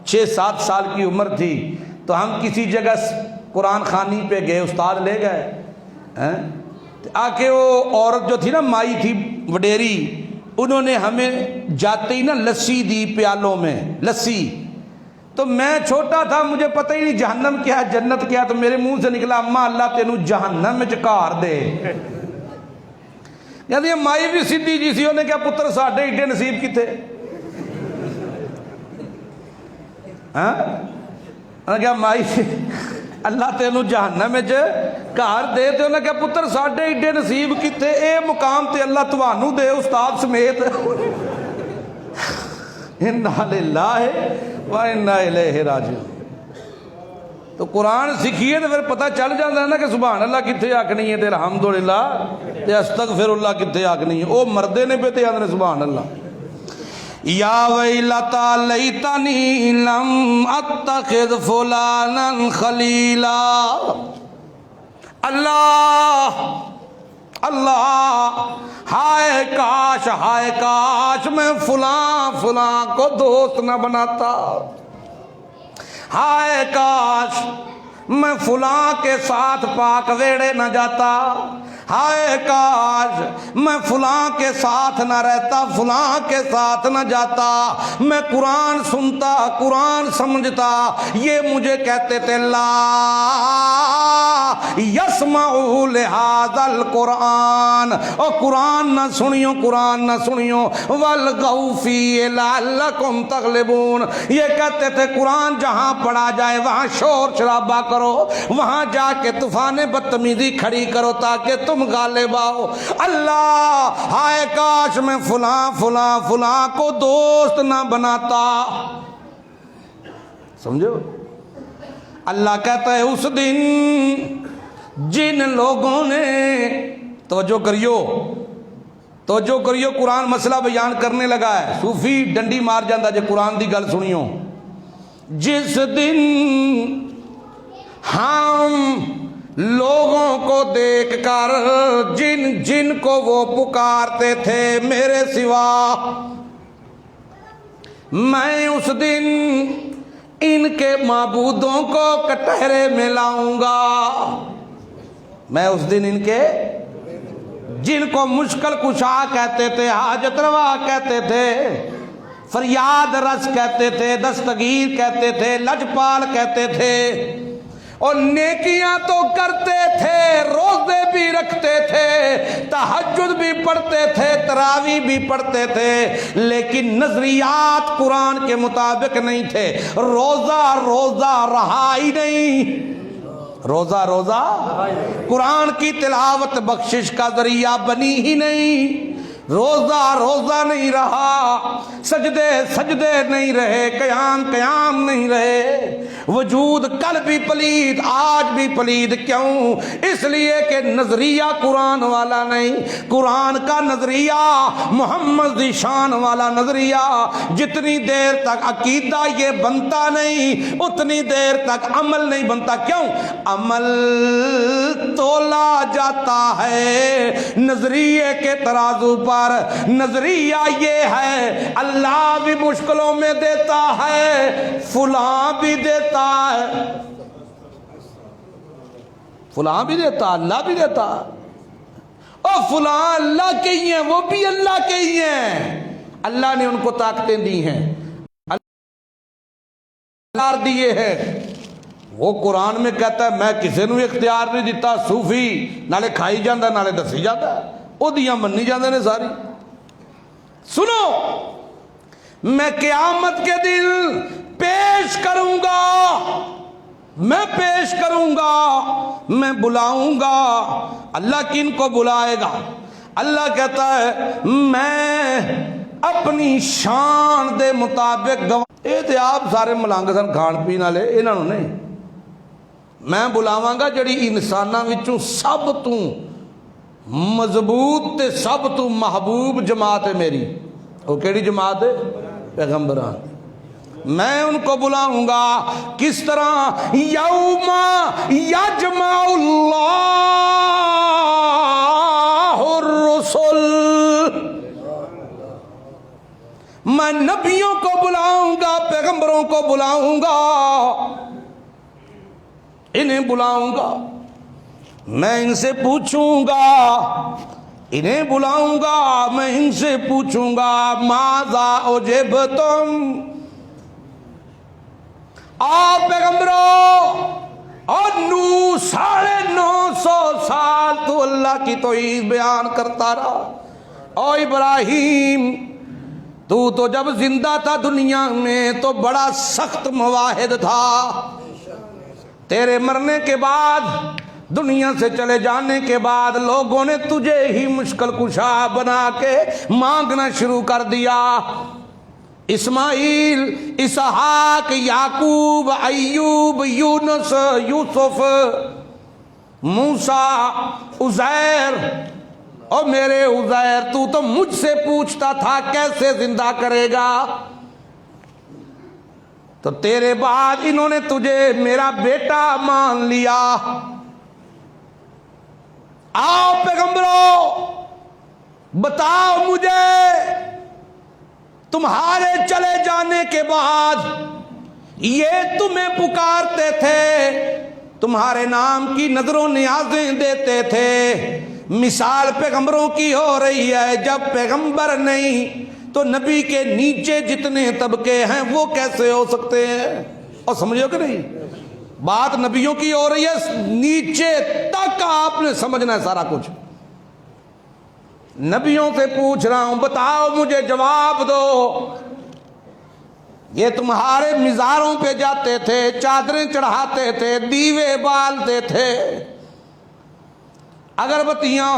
6-7 سال کی عمر تھی, تو ہم کسی جگہ قرآن خوانی پہ گئے, استاد لے گئے آ کے. وہ عورت جو تھی نا مائی تھی وڈیری, انہوں نے ہمیں جاتے ہی نا لسی دی پیالوں میں لسی. تو میں چھوٹا تھا, مجھے پتہ ہی نہیں جہنم کیا ہے جنت کیا, تو میرے منہ سے نکلا اماں اللہ تینوں جہنم میں چکار دے. یعنی مائی بھی سیدھی جی سی, انہیں کیا پتر ساڈے ایڈے نصیب کیتے, کیا مائی اللہ تینوں جہنم وچ گھر دے, تے انہیں کیا پتر ساڈے ایڈے نصیب کیتے, اے مقام تے اللہ تانوں دے استاد سمیت. انا للہ و انا الیہ راجعون. تو قرآن سیکھیے تو پھر پتہ چل جاتا ہے نا کہ سبحان اللہ کتنے آکھنی ہے, تے الحمدللہ تے استغفر اللہ کتنے آکھنی ہے. وہ مردے نے پہ تے آدھنے سبحان اللہ. یا ویلتا لیتنی لم اتخذ فلانا خلیلا. اللہ اللہ ہائے کاش میں فلاں کو دوست نہ بناتا. ہائے کاش میں فلاں کے ساتھ پاک ویڑے نہ جاتا. ہائے کاش میں فلاں کے ساتھ نہ رہتا, فلاں کے ساتھ نہ جاتا. میں قرآن سنتا, قرآن سمجھتا. یہ مجھے کہتے تھے لا یسمعوا لہذا القرآن, اور قرآن نہ سنیو, قرآن نہ سنیو. والغوا فیہ لعلکم تغلبون. یہ کہتے تھے قرآن جہاں پڑھا جائے وہاں شور شرابہ کرو, وہاں جا کے طوفان بدتمیزی کھڑی کرو تاکہ تم غالب آؤ. اللہ ہائے کاش میں فلاں کو دوست نہ بناتا. سمجھو, اللہ کہتا ہے اس دن جن لوگوں نے، توجہ کریو قرآن مسئلہ بیان کرنے لگا ہے، صوفی ڈنڈی مار جاندہ جے قرآن دی گل سنیو، جس دن ہم لوگوں کو دیکھ کر جن کو وہ پکارتے تھے میرے سوا، میں اس دن ان کے معبودوں کو کٹہرے میں لاؤں گا، میں اس دن ان کے جن کو مشکل کشا کہتے تھے، حاجت روا کہتے تھے، فریاد رس کہتے تھے، دستگیر کہتے تھے، لجپال کہتے تھے، اور نیکیاں تو کرتے تھے، روزے بھی رکھتے تھے، تہجد بھی پڑھتے تھے، تراویح بھی پڑھتے تھے، لیکن نظریات قرآن کے مطابق نہیں تھے، روزہ رہا ہی نہیں، روزہ قرآن کی تلاوت بخشش کا ذریعہ بنی ہی نہیں، روزہ نہیں رہا، سجدے نہیں رہے، قیام نہیں رہے، وجود کل بھی پلید آج بھی پلید، کیوں؟ اس لیے کہ نظریہ قرآن والا نہیں، قرآن کا نظریہ محمد دی شان والا نظریہ، جتنی دیر تک عقیدہ یہ بنتا نہیں اتنی دیر تک عمل نہیں بنتا، کیوں؟ عمل تولا جاتا ہے نظریے کے ترازو پر، نظریہ یہ ہے اللہ بھی مشکلوں میں دیتا ہے، فلاں بھی دیتا ہے، فلاں بھی دیتا، اللہ بھی دیتا، اور فلاں اللہ کے ہی ہیں، وہ بھی اللہ کے ہی ہیں، اللہ نے ان کو طاقتیں دی ہیں، اللہ دیے ہیں، وہ قرآن میں کہتا ہے میں کسی نو اختیار نہیں دیتا، صوفی نالے کھائی جاندہ نالے دسی جاندہ، او دیاں منی جاندے نے ساری۔ سنو، میں قیامت کے دن پیش کروں گا، میں بلاؤں گا، اللہ کن کو بلائے گا؟ اللہ کہتا ہے میں اپنی شان دے مطابق گواہ، اے تے آپ سارے ملانگ سن کھان پین والے، انہاں نوں نہیں، میں بلاواں گا جڑی انساناں وچوں سب تو مضبوط تے سب تو محبوب جماعت ہے میری، وہ کیڑی جماعت ہے؟ پیغمبران، میں ان کو بلاؤں گا، کس طرح؟ یوم یجمع اللہ الرسل، میں نبیوں کو بلاؤں گا، پیغمبروں کو بلاؤں گا، انہیں بلاؤں گا، میں ان سے پوچھوں گا، انہیں بلاؤں گا، میں ان سے پوچھوں گا ماذا اجبتم، آپ پیغمبروں، اور 950 سال تو اللہ کی توحید بیان کرتا رہا، اور ابراہیم تو جب زندہ تھا دنیا میں تو بڑا سخت مواحد تھا، تیرے مرنے کے بعد، دنیا سے چلے جانے کے بعد لوگوں نے تجھے ہی مشکل کشا بنا کے مانگنا شروع کر دیا، اسماعیل، اسحاق، یعقوب، ایوب، یونس، یوسف، موسیٰ، عزیر، اور میرے عزیر تو مجھ سے پوچھتا تھا کیسے زندہ کرے گا، تو تیرے بعد انہوں نے تجھے میرا بیٹا مان لیا، آؤ پیغمبروں بتاؤ مجھے تمہارے چلے جانے کے بعد یہ تمہیں پکارتے تھے، تمہارے نام کی نظروں نیازیں دیتے تھے، مثال پیغمبروں کی ہو رہی ہے، جب پیغمبر نہیں تو نبی کے نیچے جتنے طبقے ہیں وہ کیسے ہو سکتے ہیں؟ اور سمجھو کہ نہیں، بات نبیوں کی ہو رہی ہے، نیچے تک آپ نے سمجھنا ہے سارا کچھ، نبیوں سے پوچھ رہا ہوں بتاؤ مجھے جواب دو، یہ تمہارے مزاروں پہ جاتے تھے، چادریں چڑھاتے تھے، دیوے بالتے تھے، اگربتیاں،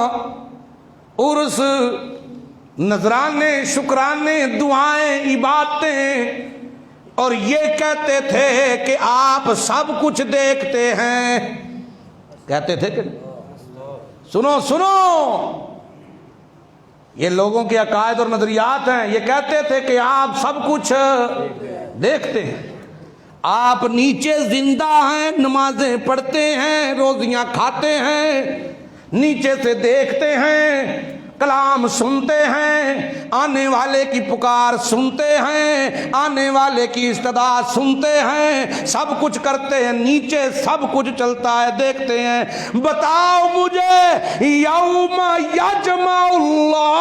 عرس، نذرانے، شکرانے، دعائیں، عبادتیں، اور یہ کہتے تھے کہ آپ سب کچھ دیکھتے ہیں. کہتے تھے کہ سنو سنو، یہ لوگوں کے عقائد اور نظریات ہیں. یہ کہتے تھے کہ آپ سب کچھ دیکھتے ہیں. آپ نیچے زندہ ہیں، نمازیں پڑھتے ہیں، روزیاں کھاتے ہیں، نیچے سے دیکھتے ہیں، کلام سنتے ہیں، آنے والے کی پکار سنتے ہیں، آنے والے کی استدعا سنتے ہیں، سب کچھ کرتے ہیں، نیچے سب کچھ چلتا ہے، دیکھتے ہیں. بتاؤ مجھے یوم یجمع اللہ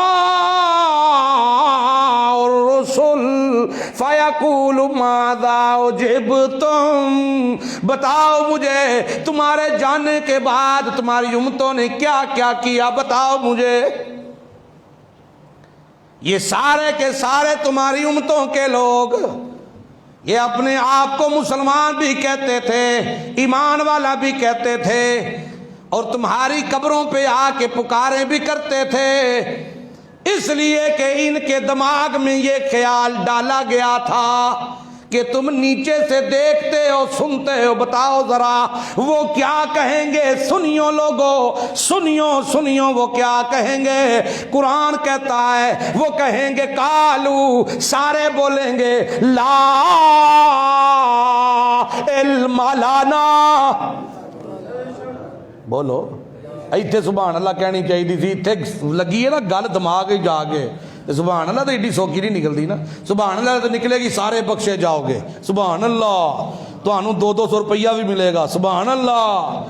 الرسل فیقول ماذا اجبتم، بتاؤ مجھے تمہارے جانے کے بعد تمہاری امتوں نے کیا کیا کیا، بتاؤ مجھے. یہ سارے کے سارے تمہاری امتوں کے لوگ، یہ اپنے آپ کو مسلمان بھی کہتے تھے، ایمان والا بھی کہتے تھے، اور تمہاری قبروں پہ آ کے پکاریں بھی کرتے تھے، اس لیے کہ ان کے دماغ میں یہ خیال ڈالا گیا تھا کہ تم نیچے سے دیکھتے ہو، سنتے ہو. بتاؤ ذرا وہ کیا کہیں گے؟ سنیو لوگو، سنیو وہ کیا کہیں گے؟ قرآن کہتا ہے وہ کہیں گے قالو، سارے بولیں گے لا علم لنا. بولو ایتھے سبحان اللہ کہنی چاہیے تھی، ایتھے لگی ہے نا گل دماغ ہی جا کے. سبحان اللہ تو ایڈی سوکھی نہیں نکلتی نا. سبحان اللہ تو نکلے گی سارے بخشے جاؤ گے. سبحان اللہ تو 200 روپیہ بھی ملے گا. سبحان اللہ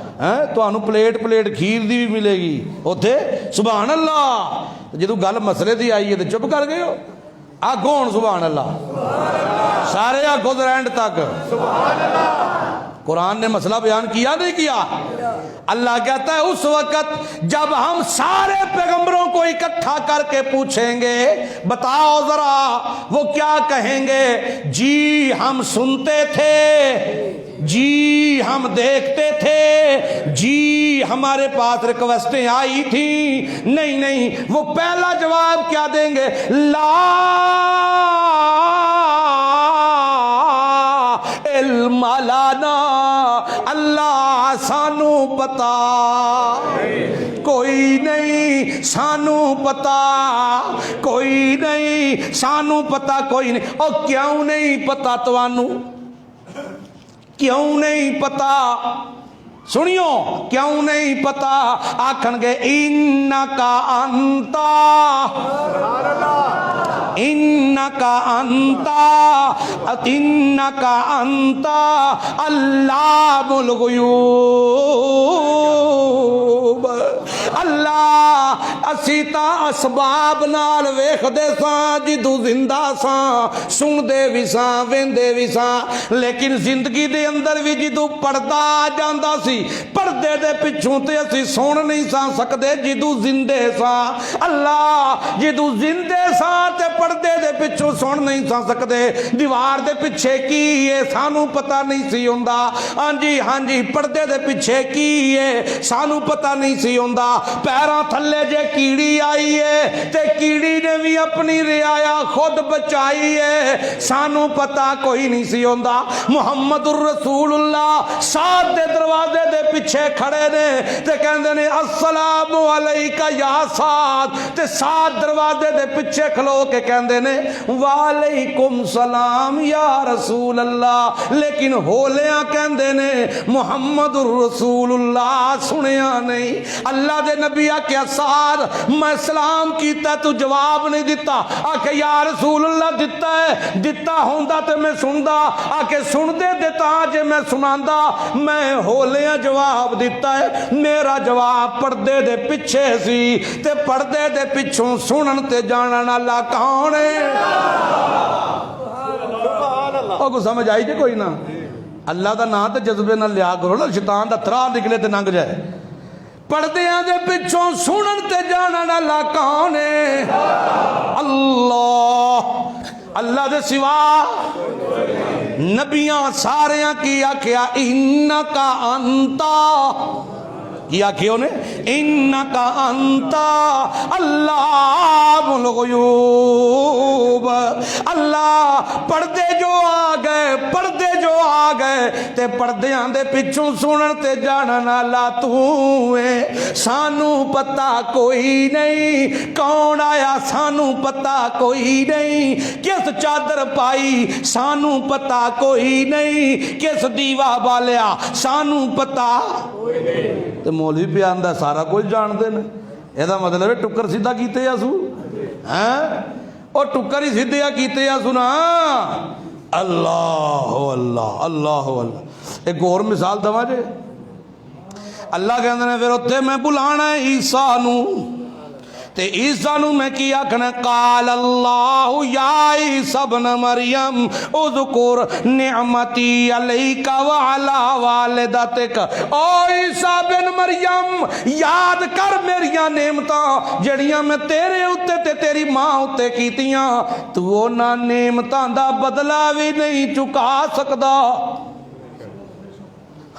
تو پلیٹ کھیر دی بھی ملے گی اوتھے. سبحان اللہ. جدو گل مسئلے دی آئی ہے تو چپ کر گئے ہو. آگو ہوں سبحان اللہ، سارے آگو درینڈ تک. سبحان اللہ. قرآن نے مسئلہ بیان کیا نہیں کیا؟ اللہ کہتا ہے اس وقت جب ہم سارے پیغمبروں کو اکٹھا کر کے پوچھیں گے بتاؤ ذرا وہ کیا کہیں گے؟ جی ہم سنتے تھے، جی ہم دیکھتے تھے، جی ہمارے پاس ریکویسٹیں آئی تھیں. نہیں، وہ پہلا جواب کیا دیں گے؟ لا علم لنا، اللہ سانو پتا کوئی نہیں، سانو پتا کوئی نہیں، سانو پتا کوئی نہیں. اور کیوں نہیں پتا توانو؟ کیوں نہیں پتا؟ سنیو کیوں نہیں پتا؟ آکھن گے انکا انتا، انکا انتا، انکا انتا علام الغیوب. اللہ اسی تا اسباب نال ویکھدے ساں، جدو زندہ ساں سندے بھی ساں ویندے بھی ساں، لیکن زندگی دے اندر بھی جدو پردہ آ جاندا سی پردے دے پچھوں تے اسی سن نہیں ساں سکدے جدو زندے ساں. اللہ جدو زندے ساں تے پردے دے پچھوں سن نہیں ساں سکدے، دیوار دے پیچھے کی ہے سانو پتہ نہیں سی ہوندا. ہاں جی پردے دے پیچھے کی ہے سانو پتہ نہیں سی ہوندا. پیراں تھلے جے کیڑی آئی ہے تے کیڑی نے بھی اپنی رعایا خود بچائی ہے، سانو پتہ کوئی نہیں سی ہوندا. محمد الرسول اللہ ساتھ دے دروازے دے پیچھے کھڑے نے تے کہندے نے السلام علیکہ یا ساتھ، تے ساتھ دروازے دے پیچھے کھلو کے کہندے نے وعلیکم سلام یا رسول اللہ، لیکن ہولیاں کہندے نے محمد الرسول اللہ. سنیا نہیں اللہ دے نبی آکھیا ساتھ میں سلام کیتا تو جواب نہیں دیتا. آکھے یا رسول اللہ دیتا ہے، دیتا ہوندا تے میں سندا. آکھے سن دے دیتا جے میں سناندا. میں ہولیاں جواب دیتا ہے، میرا جواب پردے دے پیچھے سی تے پردے دے پچھوں سنن تے جانن والا کون ہے؟ او کو سمجھ آئی جے کوئی نہ؟ اللہ دا نام تے جذبے نہ لیا کرو نا، شیطان دا تھرا نکلے تے ننگ جائے. پردیاں دے پچھوں سنن تے جانن والا کون ہے؟ اللہ دے سوا نبیاں ساریاں کی آکھیا انکا انتا، کیا کہ انہیں انکا انتا علام الغیوب، اللہ پردے جو آ گئے تے پردیاں دے پچھوں سنن تے جانن والا تو ہے، سانو پتہ کوئی نہیں کون آیا، سانو پتہ کوئی نہیں کس چادر پائی، سانو پتہ کوئی نہیں کس دیوا بالیا، سانو پتہ تے مولوی پہ آندا سارا کچھ جان دے نے، یہ مطلب ہے ٹکر سیدھا کیتے یا سو اور ٹکر ہی سیدھے کیتے یا سنا۔ اللہ اللہ اللہ اللہ۔ ایک اور مثال دوا جے، اللہ کہندے نے پھر اتنے میں بلانا ہے عیسیٰ نو، تے عیسیٰ نو میں کی آکھنا، قال اللہ یا عیسیٰ ابن مریم اذکر نعمتی علیک وعلا والدتک، او عیسیٰ بن مریم یاد کر میریاں نعمتاں جڑیاں میں تیرے اتے تے تیری ماں اتے کیتیاں، تو انہاں نعمتاں دا بدلہ بھی نہیں چکا سکدا۔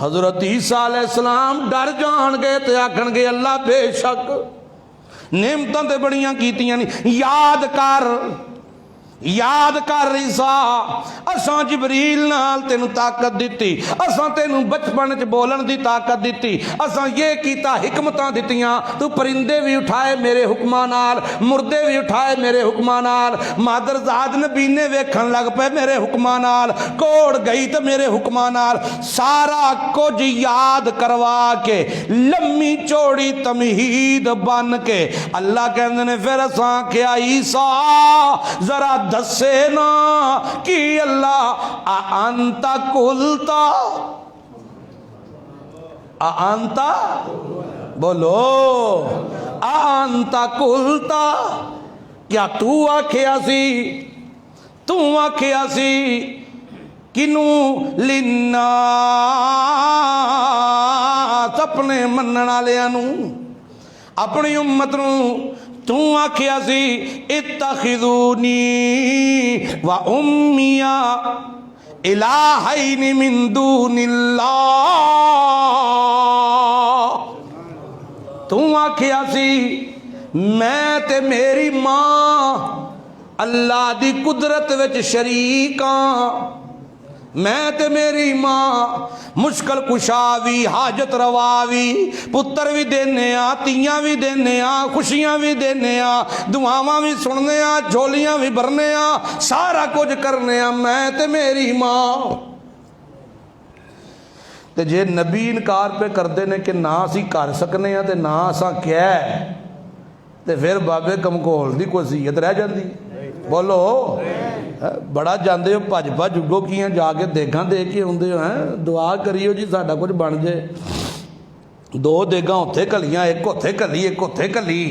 حضرت عیسیٰ علیہ السلام ڈر جان گے تے آکھن گے اللہ بے شک نعمتاں تے بڑیاں کیتیاں نہیں، یاد کر عیسیٰ، اساں جبریل نال تینوں طاقت دیتی، اساں تینوں بچپن چ بولن دی طاقت دیتی، اساں یہ کیتا حکمتاں دتیاں، تو پرندے بھی اٹھائے میرے حکماں نال، مردے بھی اٹھائے میرے حکماں نال، مادرزاد نبینے ویکھن لگ پے میرے حکماں نال، کوڑ گئی تے میرے حکماں نال، سارا کچھ یاد کروا کے لمبی چوڑی تمہید بن کے اللہ کہندے نے پھر اساں کیا عیسیٰ ذرا دسے نا کہ اللہ انتا قلتا، انتا بولو، انتا قلتا، کیا تو آکھیا سی کنوں لناس اپنے منن والیاں نو، اپنی امت نو تو آکھیا سی اتخذونی و امیہ الہین من دون اللہ، تو آکھیا سی میں تے میری ماں اللہ دی قدرت وچ شریک ہاں، میں تے میری ماں مشکل کشا بھی حاجت روا بھی، پتر بھی دینے تیاں بھی دینے خوشیاں بھی دینے دعاواں بھی سننے جھولیاں بھی بھرنے سارا کچھ کرنے میں تے میری ماں۔ تے جے نبی انکار پہ کردے نے کہ نہ اسی کر سکنے تے نہ اساں کیا ہے، تے پھر بابے کمکول دی کوئی حیثیت رہ جاندی؟ بولو بڑا جاندے ہو بھج بھج اگو کیاں جا کے دیگاں دے کے ہوندے ہو، دعا کریو جی ساڈا کچھ بن جائے، دو دیگاں اتھے کلیاں، ایک اتھے کلی ایک اتھے کلی،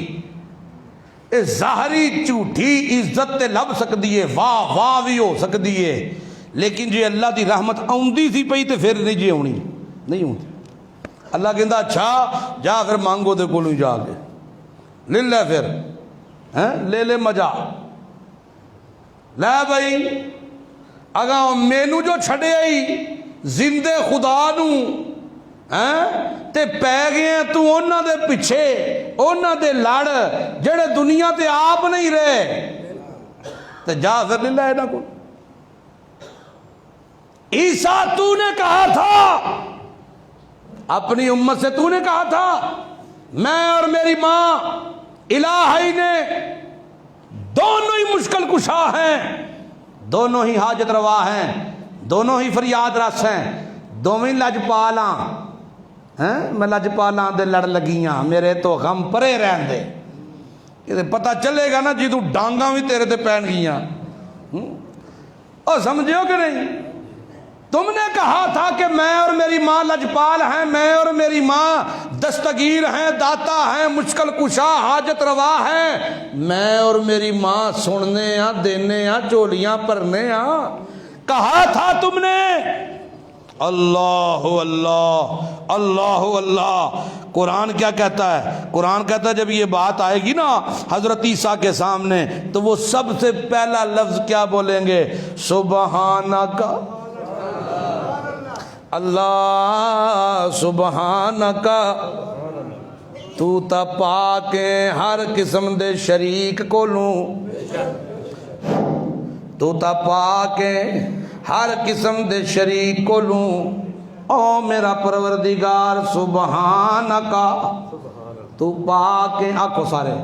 اے ظاہری جھوٹی عزت تے لب سکدی ہے، واہ واہ بھی ہو سکدی ہے، لیکن جی اللہ دی رحمت آوندی سی پئی تے پھر نہیں جی آونی، نہیں ہوندی۔ اللہ کہندا اچھا جا پھر مانگو دے کولوں جا کے لے لے، پھر لے لے مجا لے بھائی، اگاں مینو جو چھڑے آئی زندے خدا نو تے پے گئے تو انہاں دے پیچھے، انہاں دے لڑ جڑے دنیا تے آپ نہیں رہے، تے جا پھر لے لے انہاں کو۔ عیسیٰ تو نے کہا تھا اپنی امت سے، تو نے کہا تھا میں اور میری ماں الہی نے دونوں ہی مشکل کشا ہیں، دونوں ہی حاجت روا ہیں، دونوں ہی فریاد رس ہیں، دونوں ہی لجپالاں، میں لجپالاں دے لڑ لگیاں میرے تو غم پرے رہن دے، یہ پتہ چلے گا نا جی تو ڈانگاں بھی تیرے تے پہن گیاں، اور سمجھو کہ نہیں؟ تم نے کہا تھا کہ میں اور میری ماں لجپال ہیں، میں اور میری ماں دستگیر ہیں، داتا ہیں، مشکل کشا حاجت روا ہیں، میں اور میری ماں سننے دینے چولیاں پرنے کہا تھا تم نے۔ اللہ اللہ اللہ اللہ۔ قرآن کیا کہتا ہے؟ قرآن کہتا ہے جب یہ بات آئے گی نا حضرت عیسیٰ کے سامنے تو وہ سب سے پہلا لفظ کیا بولیں گے؟ سبحانک اللہ، سبحانک تو تا پاک ہے ہر قسم دے شریک کولوں، تو تا پاک ہے ہر قسم دے شریک کولوں، او میرا پروردگار سبحانکا، تو پاک ہے۔ آکھو سارے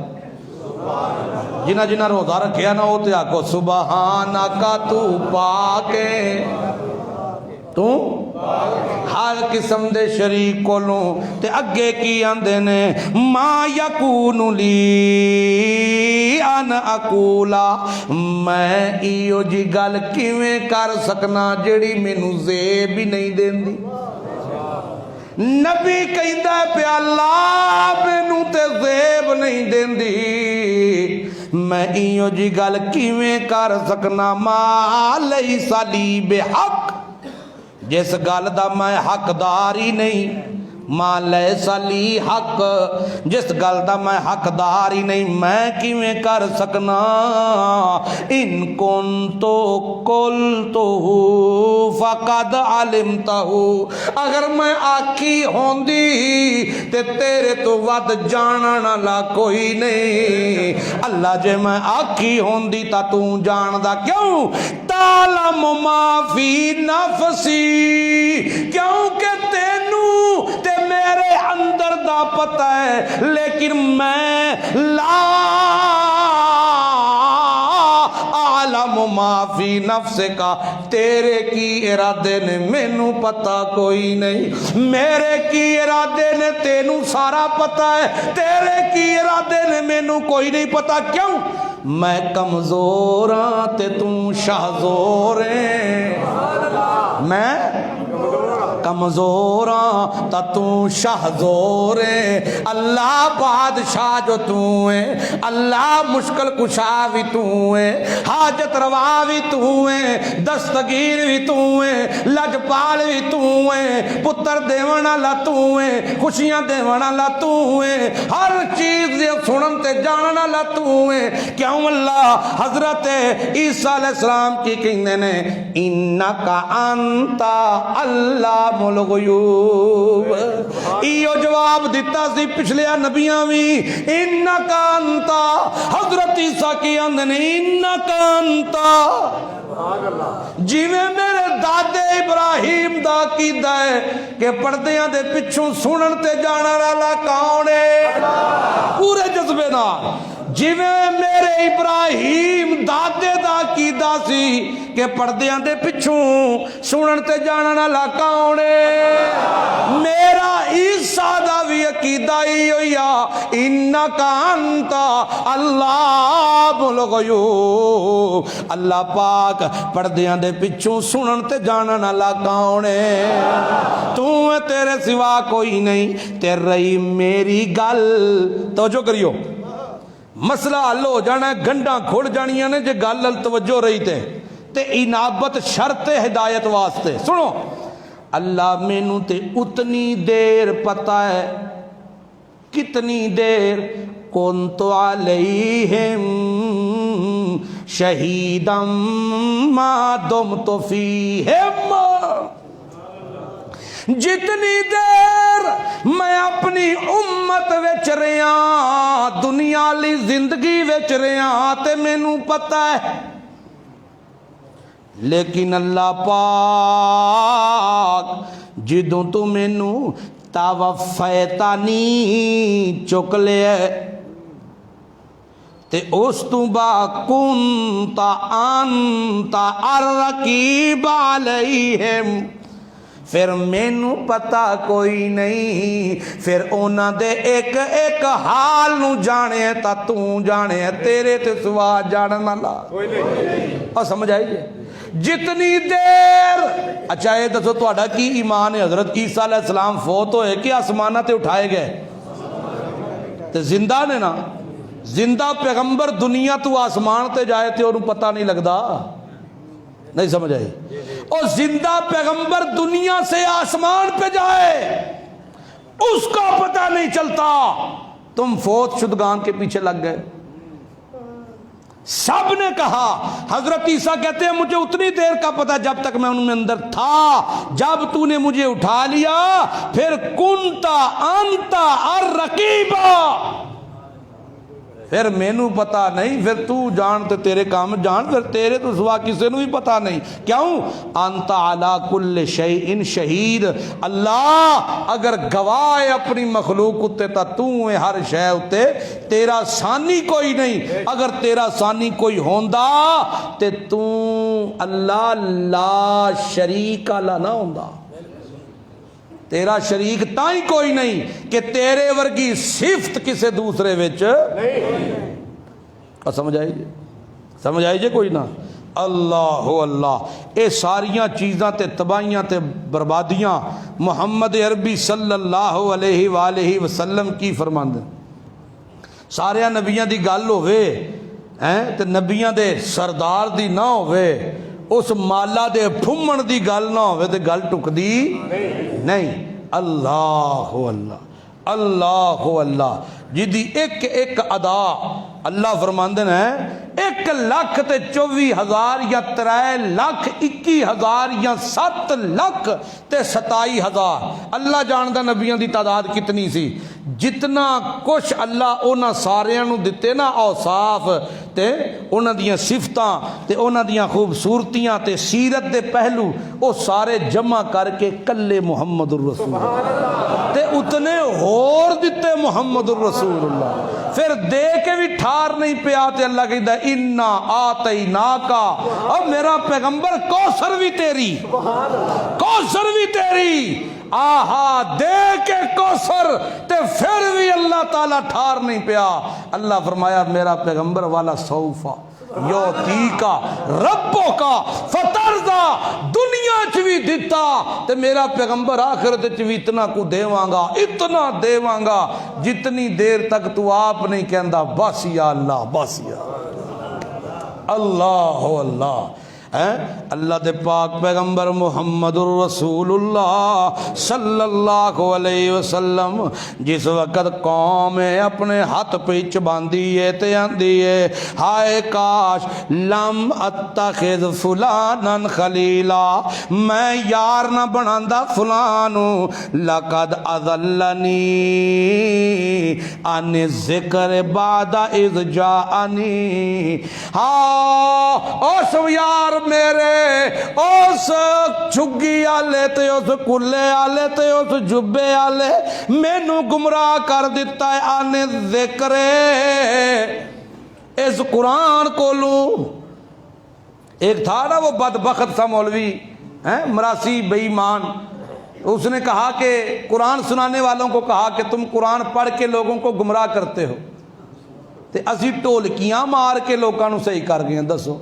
جنہ جنہ روزہ رکھیا نہ ہوتے آکھو سبحانکا، تو پاک ہے، تو ہر قسم دے شریک کولوں۔ تے اگے کی آندے نے ما یکون لی ان اقولا، میں ایو جی گل کیویں کر سکنا جیڑی مینوں زیب ہی نہیں دیندی۔ نبی کہندا ہے پیا اللہ مینوں تے زیب نہیں دیندی، میں ایو جی گل کیویں کر سکنا ما لیس لی بحق، جس گل دا میں حقدار ہی نہیں، ما لیس لی حق، جس گل دا میں حقدار ہی نہیں، میں کیویں کر سکنا۔ ان کنتو قلتو فقد علمتہو، اگر میں آکھی ہوندی تے تیرے تو ود جانن والا کوئی نہیں۔ اللہ جے میں آکھی ہوندی تا تو جاندا کیوں؟ تعلم ما فی نفسی، کیونکہ تینوں تے میرے اندر دا پتہ ہے، لیکن میں لا اعلم ما فی نفس کا، تیرے کی ارادے نے مینوں پتہ کوئی نہیں، میرے کی ارادے نے تینوں سارا پتہ ہے، تیرے کی ارادے نے مینوں کوئی نہیں پتہ۔ کیوں؟ میں کمزور ہاں تے تو شہزور ہے، میں کمزور ہاں تا تو شہزور ہے۔ اللہ بادشاہ جو تو ہے، اللہ مشکل کشا بھی تو ہے، حاجت روا بھی تو ہے، دستگیر بھی تو ہے، لجپال بھی تو ہے، پتر دیون والا تو ہے، خوشیاں دیون والا تو ہے، ہر چیز سنن تے جانن والا تو ہے۔ کیوں اللہ حضرت عیسیٰ علیہ السلام کی کہنے نے انکا انتا اللہ الغیوب، ایو جواب دیتا سی پچھلے نبیاں بھی، انکا انتا، حضرت عیسیٰ کی اندن انکا انتا، جیویں میرے دادے ابراہیم دا عقیدہ ہے کہ پردیاں دے پچھوں سنن تے جانا والا کون ہے، پورے جذبے نال، جیویں میرے ابراہیم دادے دا عقیدہ سی کہ پردیاں دے پچھوں سنن تے جانن والا کون ہے، میرا عیسیٰ دا بھی عقیدہ ہی ہویا انکا انتا اللہ الغیوب، اللہ پاک پردیاں دے پچھوں سنن تے جانن والا کون ہے، تو تیرے سوا کوئی نہیں۔ تے رہی میری گل، توجہ کریو، مسئلہ حل ہو جانا ہے، گنڈاں کھڑ جانیاں نے جے گل توجہ رہی تے انابت شرط ہدایت واسطے۔ سنو، اللہ مینوں تے اتنی دیر پتہ ہے، کتنی دیر، کنت علیہم شہیدم ما دمت فیہم، جتنی دیر میں اپنی امت وچ رہا، دنیا لی زندگی وچ رہا تے مینوں پتہ ہے، لیکن اللہ پاک جدوں تو مینوں توفیتانی چک لیا تے اس تو با کنتا انتا الرقیب علیہم، پھر مینوں پتہ کوئی نہیں، پھر اونا دے ایک ایک حال نو جانے تا تو جانے، تیرے تے سوا جانن والا اور سمجھ آئی جے جتنی دیر۔ اچھا یہ دسو تہاڈا کی ایمان ہے؟ حضرت عیسیٰ علیہ السلام فوت ہوئے کہ آسمانہ تے اٹھائے گئے؟ تے زندہ نے نا، زندہ پیغمبر دنیا تو آسمان تے جائے تے انہوں پتہ نہیں لگدا، نہیں سمجھ آئی؟ اور زندہ پیغمبر دنیا سے آسمان پہ جائے اس کا پتہ نہیں چلتا، تم فوت شدگان کے پیچھے لگ گئے۔ سب نے کہا. حضرت عیسیٰ کہتے ہیں مجھے اتنی دیر کا پتہ جب تک میں ان میں اندر تھا، جب تو نے مجھے اٹھا لیا پھر کنتا انتا الرقیبا، پھر مینوں پتا نہیں، پھر تو جان تے تیرے کام جان، پھر تیرے تو سوا کسی نو بھی پتا نہیں. کیوں؟ انت علی کل شیء شہید، اللہ اگر گواہ ہے اپنی مخلوق اتے تا تو ہے ہر شے اتے، تیرا ثانی کوئی نہیں. اگر تیرا ثانی کوئی ہوندا تے تو اللہ لا شریک لا نہ ہوندا. تیرا شریک تائیں کوئی نہیں کہ تیرے ورگی صفت کسے دوسرے وچ نہیں. سمجھ آئی جی؟ سمجھ آئی جی کوئی نہ؟ اللہ اللہ اے ساریاں چیزاں تے تباہیاں تے بربادیاں محمد عربی صلی اللہ علیہ وآلہ وسلم کی فرماند. سارے نبیاں دی گل ہوئے تے نبیاں دے سردار دی نہ ہوئے، اس مالا دے پھمن دی گل نہ ہوئے تے گل ٹکدی نہیں. اللہ اللہ اللہ اللہ جدی ایک ایک ادا اللہ فرماندن ہے 1,24,000 یا 3,21,000 یا 7,27,000. اللہ جاندہ نبیوں دی تعداد کتنی سی. جتنا کچھ اللہ اونا ساریاں نو دتے نا اوصاف تے اونا دیاں صفتاں تے اونا دیاں خوبصورتیاں تے سیرت دے پہلو او سارے جمع کر کے کلے محمد الرسول اللہ تے اتنے ہور دتے محمد الرسول اللہ. پھر دے کے بھی ٹھار نہیں پیا تے اللہ کہتا ہے انا آتیناکا، اور میرا پیغمبر کوثر بھی تیری، کوثر بھی تیری. آہا دے کے کوثر تے پھر بھی اللہ تعالیٰ ٹھار نہیں پیا. اللہ فرمایا میرا پیغمبر والا سوفا یوتیکا ربکا فترضا، دنیا چ بھی دیتا تے میرا پیغمبر آخرت چ بھی اتنا کو دیواں گا، اتنا دیواں گا جتنی دیر تک تو آپ نہیں کہندا بس یا اللہ، بس یا اللہ. اللہ اللہ دے پاک پیغمبر محمد الرسول اللہ صلی اللہ علیہ وسلم جس وقت قوم اپنے ہاتھ پیچ باندھی ہے تے آندھی ہے ہائے کاش لم اتخذ فلانا خلیلا، میں یار نہ بناندا فلانو، لقد اضلنی عن ذکر بعد اذ جاءنی. ہاں اس یار میرے اس چھگی آلے تے اس کلے آلے تے اس جبے آلے مینوں گمراہ کر دیتا ہے. آنے ذکر اس قرآن کو لوں. ایک تھا نا وہ بدبخت سا مولوی مراسی بے ایمان، اس نے کہا کہ قرآن سنانے والوں کو کہا کہ تم قرآن پڑھ کے لوگوں کو گمراہ کرتے ہو تے اسی ٹولکیاں مار کے لوگوں صحیح کر گئے. دسو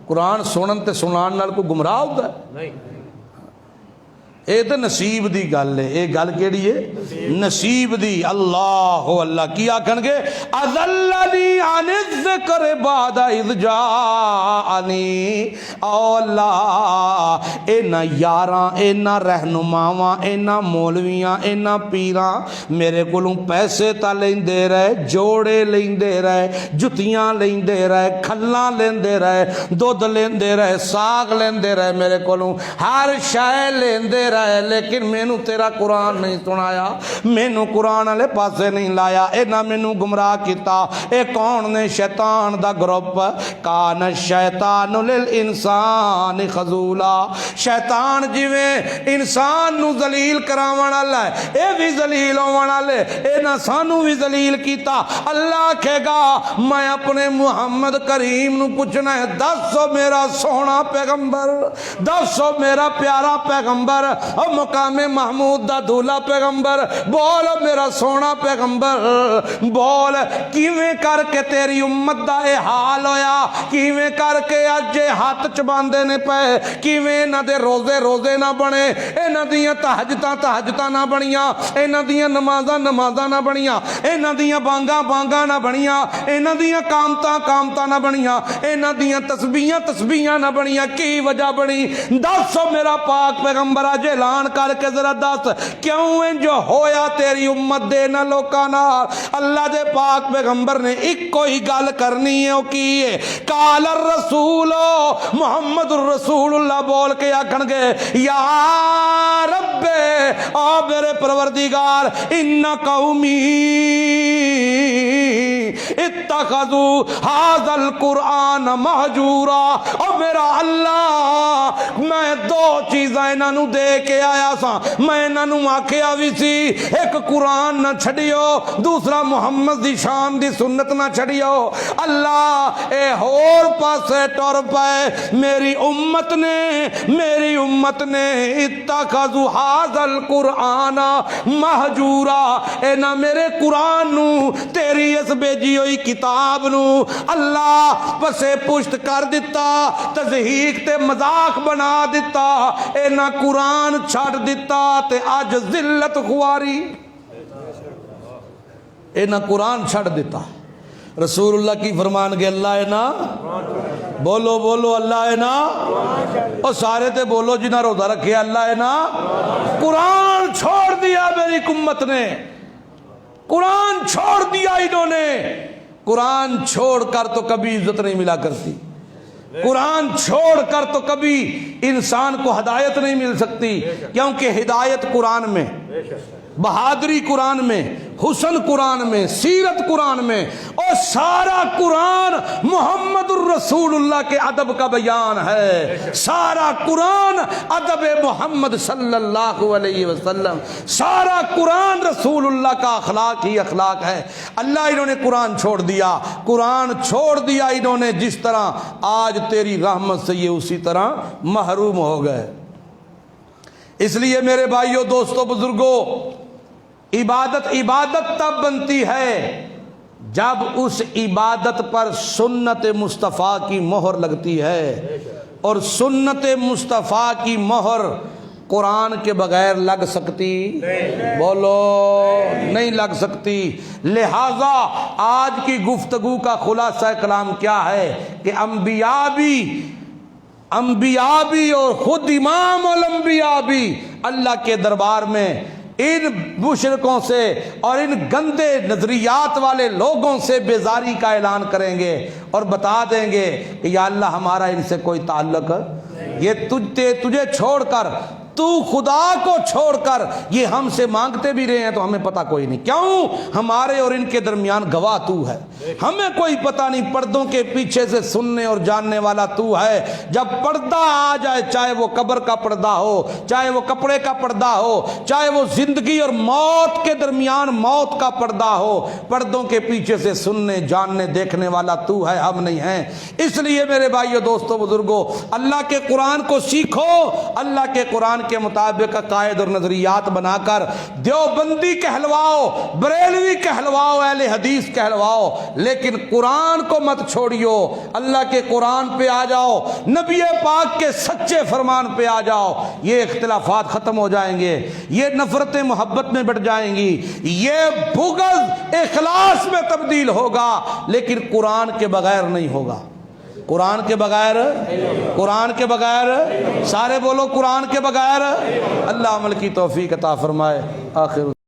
قرآن سنن تے سنان نال کو گمراہ ہوتا ہے؟ نہیں. اے تے نصیب دی گل ہے. اے گل کیڑی ہے؟ نصیب دی. اللہ اللہ کی آکھن گے اذلنی عن الذکر بعد اذ جاءنی. او اللہ اینا یاراں اینا رہنماواں اینا مولویاں اینا پیراں میرے کولوں پیسے تا لیندے رہے، جوڑے لیندے رہے، جتیاں لیندے رہے، کھلاں لیندے رہے، دودھ لیندے رہے، ساگ لیندے رہے، میرے کولوں ہر شے لیندے رہے، لیکن مینوں تیرا قرآن نہیں سنایا، مینوں قرآن والے پاسے نہیں لایا. اے نہ مینوں گمراہ کیتا. اے کون نے؟ شیطان دا گروپ. کان الشیطان للانسان خذولا. شیطان جویں انسان نو ذلیل کراون والا ہے اے بھی ذلیل ہون والے، اے نہ سانو بھی ذلیل کیتا. اللہ کہے گا میں اپنے محمد کریم نو پوچھنا ہے دسو میرا سونا پیغمبر، دسو میرا پیارا پیغمبر اور مقام محمود دا دھولا پیغمبر، بول میرا سونا پیغمبر، بول کیویں کر کے تیری امت دا اے حال ہویا، کیویں کر کے اج ہاتھ چباندے نے پے، کیویں انہاں دے روزے روزے نہ بنے، انہاں دیاں تہجداں تہجداں نہ بنیاں، انہاں دیاں نمازاں نمازاں نہ بنیاں، انہاں دیاں بانگاں بانگاں نہ بنیاں، انہاں دیاں قامتاں قامتاں نہ بنیاں، انہاں دیاں تسبیحاں تسبیحاں نہ بنیاں. کی وجہ بنی؟ دسو میرا پاک پیغمبر. اج اعلان کر کے ذرا دس کیوں جو ہویا تیری امت دے نہ لوکاں نال؟ اللہ دے پاک پیغمبر نے ایک کوئی گل کرنی ہے، وہ کی ہے؟ قال الرسول، محمد الرسول اللہ بول کے آکھن گے یا رب، آ میرے پروردگار، ان قومی اتخذوا هذا القرآن مہجورا، اور میرا اللہ میں دو چیزاں انہاں نو دے کے آیا سا، میں انہاں نو آکھیا وی سی ایک قرآن نہ چھڑیو، دوسرا محمد دی شان دی سنت نہ چھڑیو، اللہ اے ہور پاسے ٹر پائے، میری امت نے اتخذوا هذا القرآن مہجورا، اے نہ میرے قرآن نو تیری اس بیجی ہوئی کتاب نو اللہ پسے پشت کر دیتا، تضحیق تے مذاق بنا دیتا، اے نہ قرآن چھڑ دیتا تے آج ذلت خواری، اے نہ قرآن چھڑ دیتا۔ رسول اللہ کی فرمان گے اللہ ہے نا، بولو بولو اللہ ہے نا، اور سارے تے بولو جنہاں روزہ رکھے اللہ ہے نا۔ قرآن چھوڑ دیا میری امت نے، قرآن چھوڑ دیا انہوں نے۔ قرآن چھوڑ کر تو کبھی عزت نہیں ملا کرتی، قرآن چھوڑ کر تو کبھی انسان کو ہدایت نہیں مل سکتی، کیونکہ ہدایت قرآن میں، بہادری قرآن میں، حسن قرآن میں، سیرت قرآن میں، اور سارا قرآن محمد الرسول اللہ کے ادب کا بیان ہے، سارا قرآن ادب محمد صلی اللہ علیہ وسلم، سارا قرآن رسول اللہ کا اخلاق ہی اخلاق ہے۔ اللہ انہوں نے قرآن چھوڑ دیا، قرآن چھوڑ دیا انہوں نے، جس طرح آج تیری رحمت سے یہ اسی طرح محروم ہو گئے۔ اس لیے میرے بھائیوں، دوستوں، بزرگوں، عبادت تب بنتی ہے جب اس عبادت پر سنت مصطفیٰ کی مہر لگتی ہے، اور سنت مصطفیٰ کی مہر قرآن کے بغیر لگ سکتی؟ بولو نہیں لگ سکتی۔ لہذا آج کی گفتگو کا خلاصہ کلام کیا ہے کہ انبیاء بھی اور خود امام الانبیاء بھی اللہ کے دربار میں ان مشرکوں سے اور ان گندے نظریات والے لوگوں سے بیزاری کا اعلان کریں گے اور بتا دیں گے کہ یا اللہ ہمارا ان سے کوئی تعلق، یہ تجھے چھوڑ کر، تو خدا کو چھوڑ کر یہ ہم سے مانگتے بھی رہے ہیں تو ہمیں پتہ کوئی نہیں، کیوں؟ ہمارے اور ان کے درمیان گواہ تو ہے، ہمیں کوئی پتہ نہیں، پردوں کے پیچھے سے سننے اور جاننے والا تو ہے۔ جب پردہ آ جائے، چاہے وہ قبر کا پردہ ہو، چاہے وہ کپڑے کا پردہ ہو، چاہے وہ زندگی اور موت کے درمیان موت کا پردہ ہو، پردوں کے پیچھے سے سننے، جاننے، دیکھنے والا تو ہے، ہم نہیں ہیں۔ اس لیے میرے بھائیو، دوستو، بزرگوں، اللہ کے قرآن کو سیکھو، اللہ کے قرآن کے مطابق عقائد اور نظریات بنا کر دیوبندی کہلواؤ، بریلوی کہلواؤ، اہل حدیث کہلواؤ، لیکن قرآن کو مت چھوڑیو، اللہ کے قرآن پہ آ جاؤ، نبی پاک کے سچے فرمان پہ آ جاؤ، یہ اختلافات ختم ہو جائیں گے، یہ نفرتیں محبت میں بڑھ جائیں گی، یہ بغض اخلاص میں تبدیل ہوگا، لیکن قرآن کے بغیر نہیں ہوگا۔ قرآن کے بغیر، قرآن کے بغیر، سارے بولو قرآن کے بغیر۔ اللہ عمل کی توفیق عطا فرمائے۔ آخر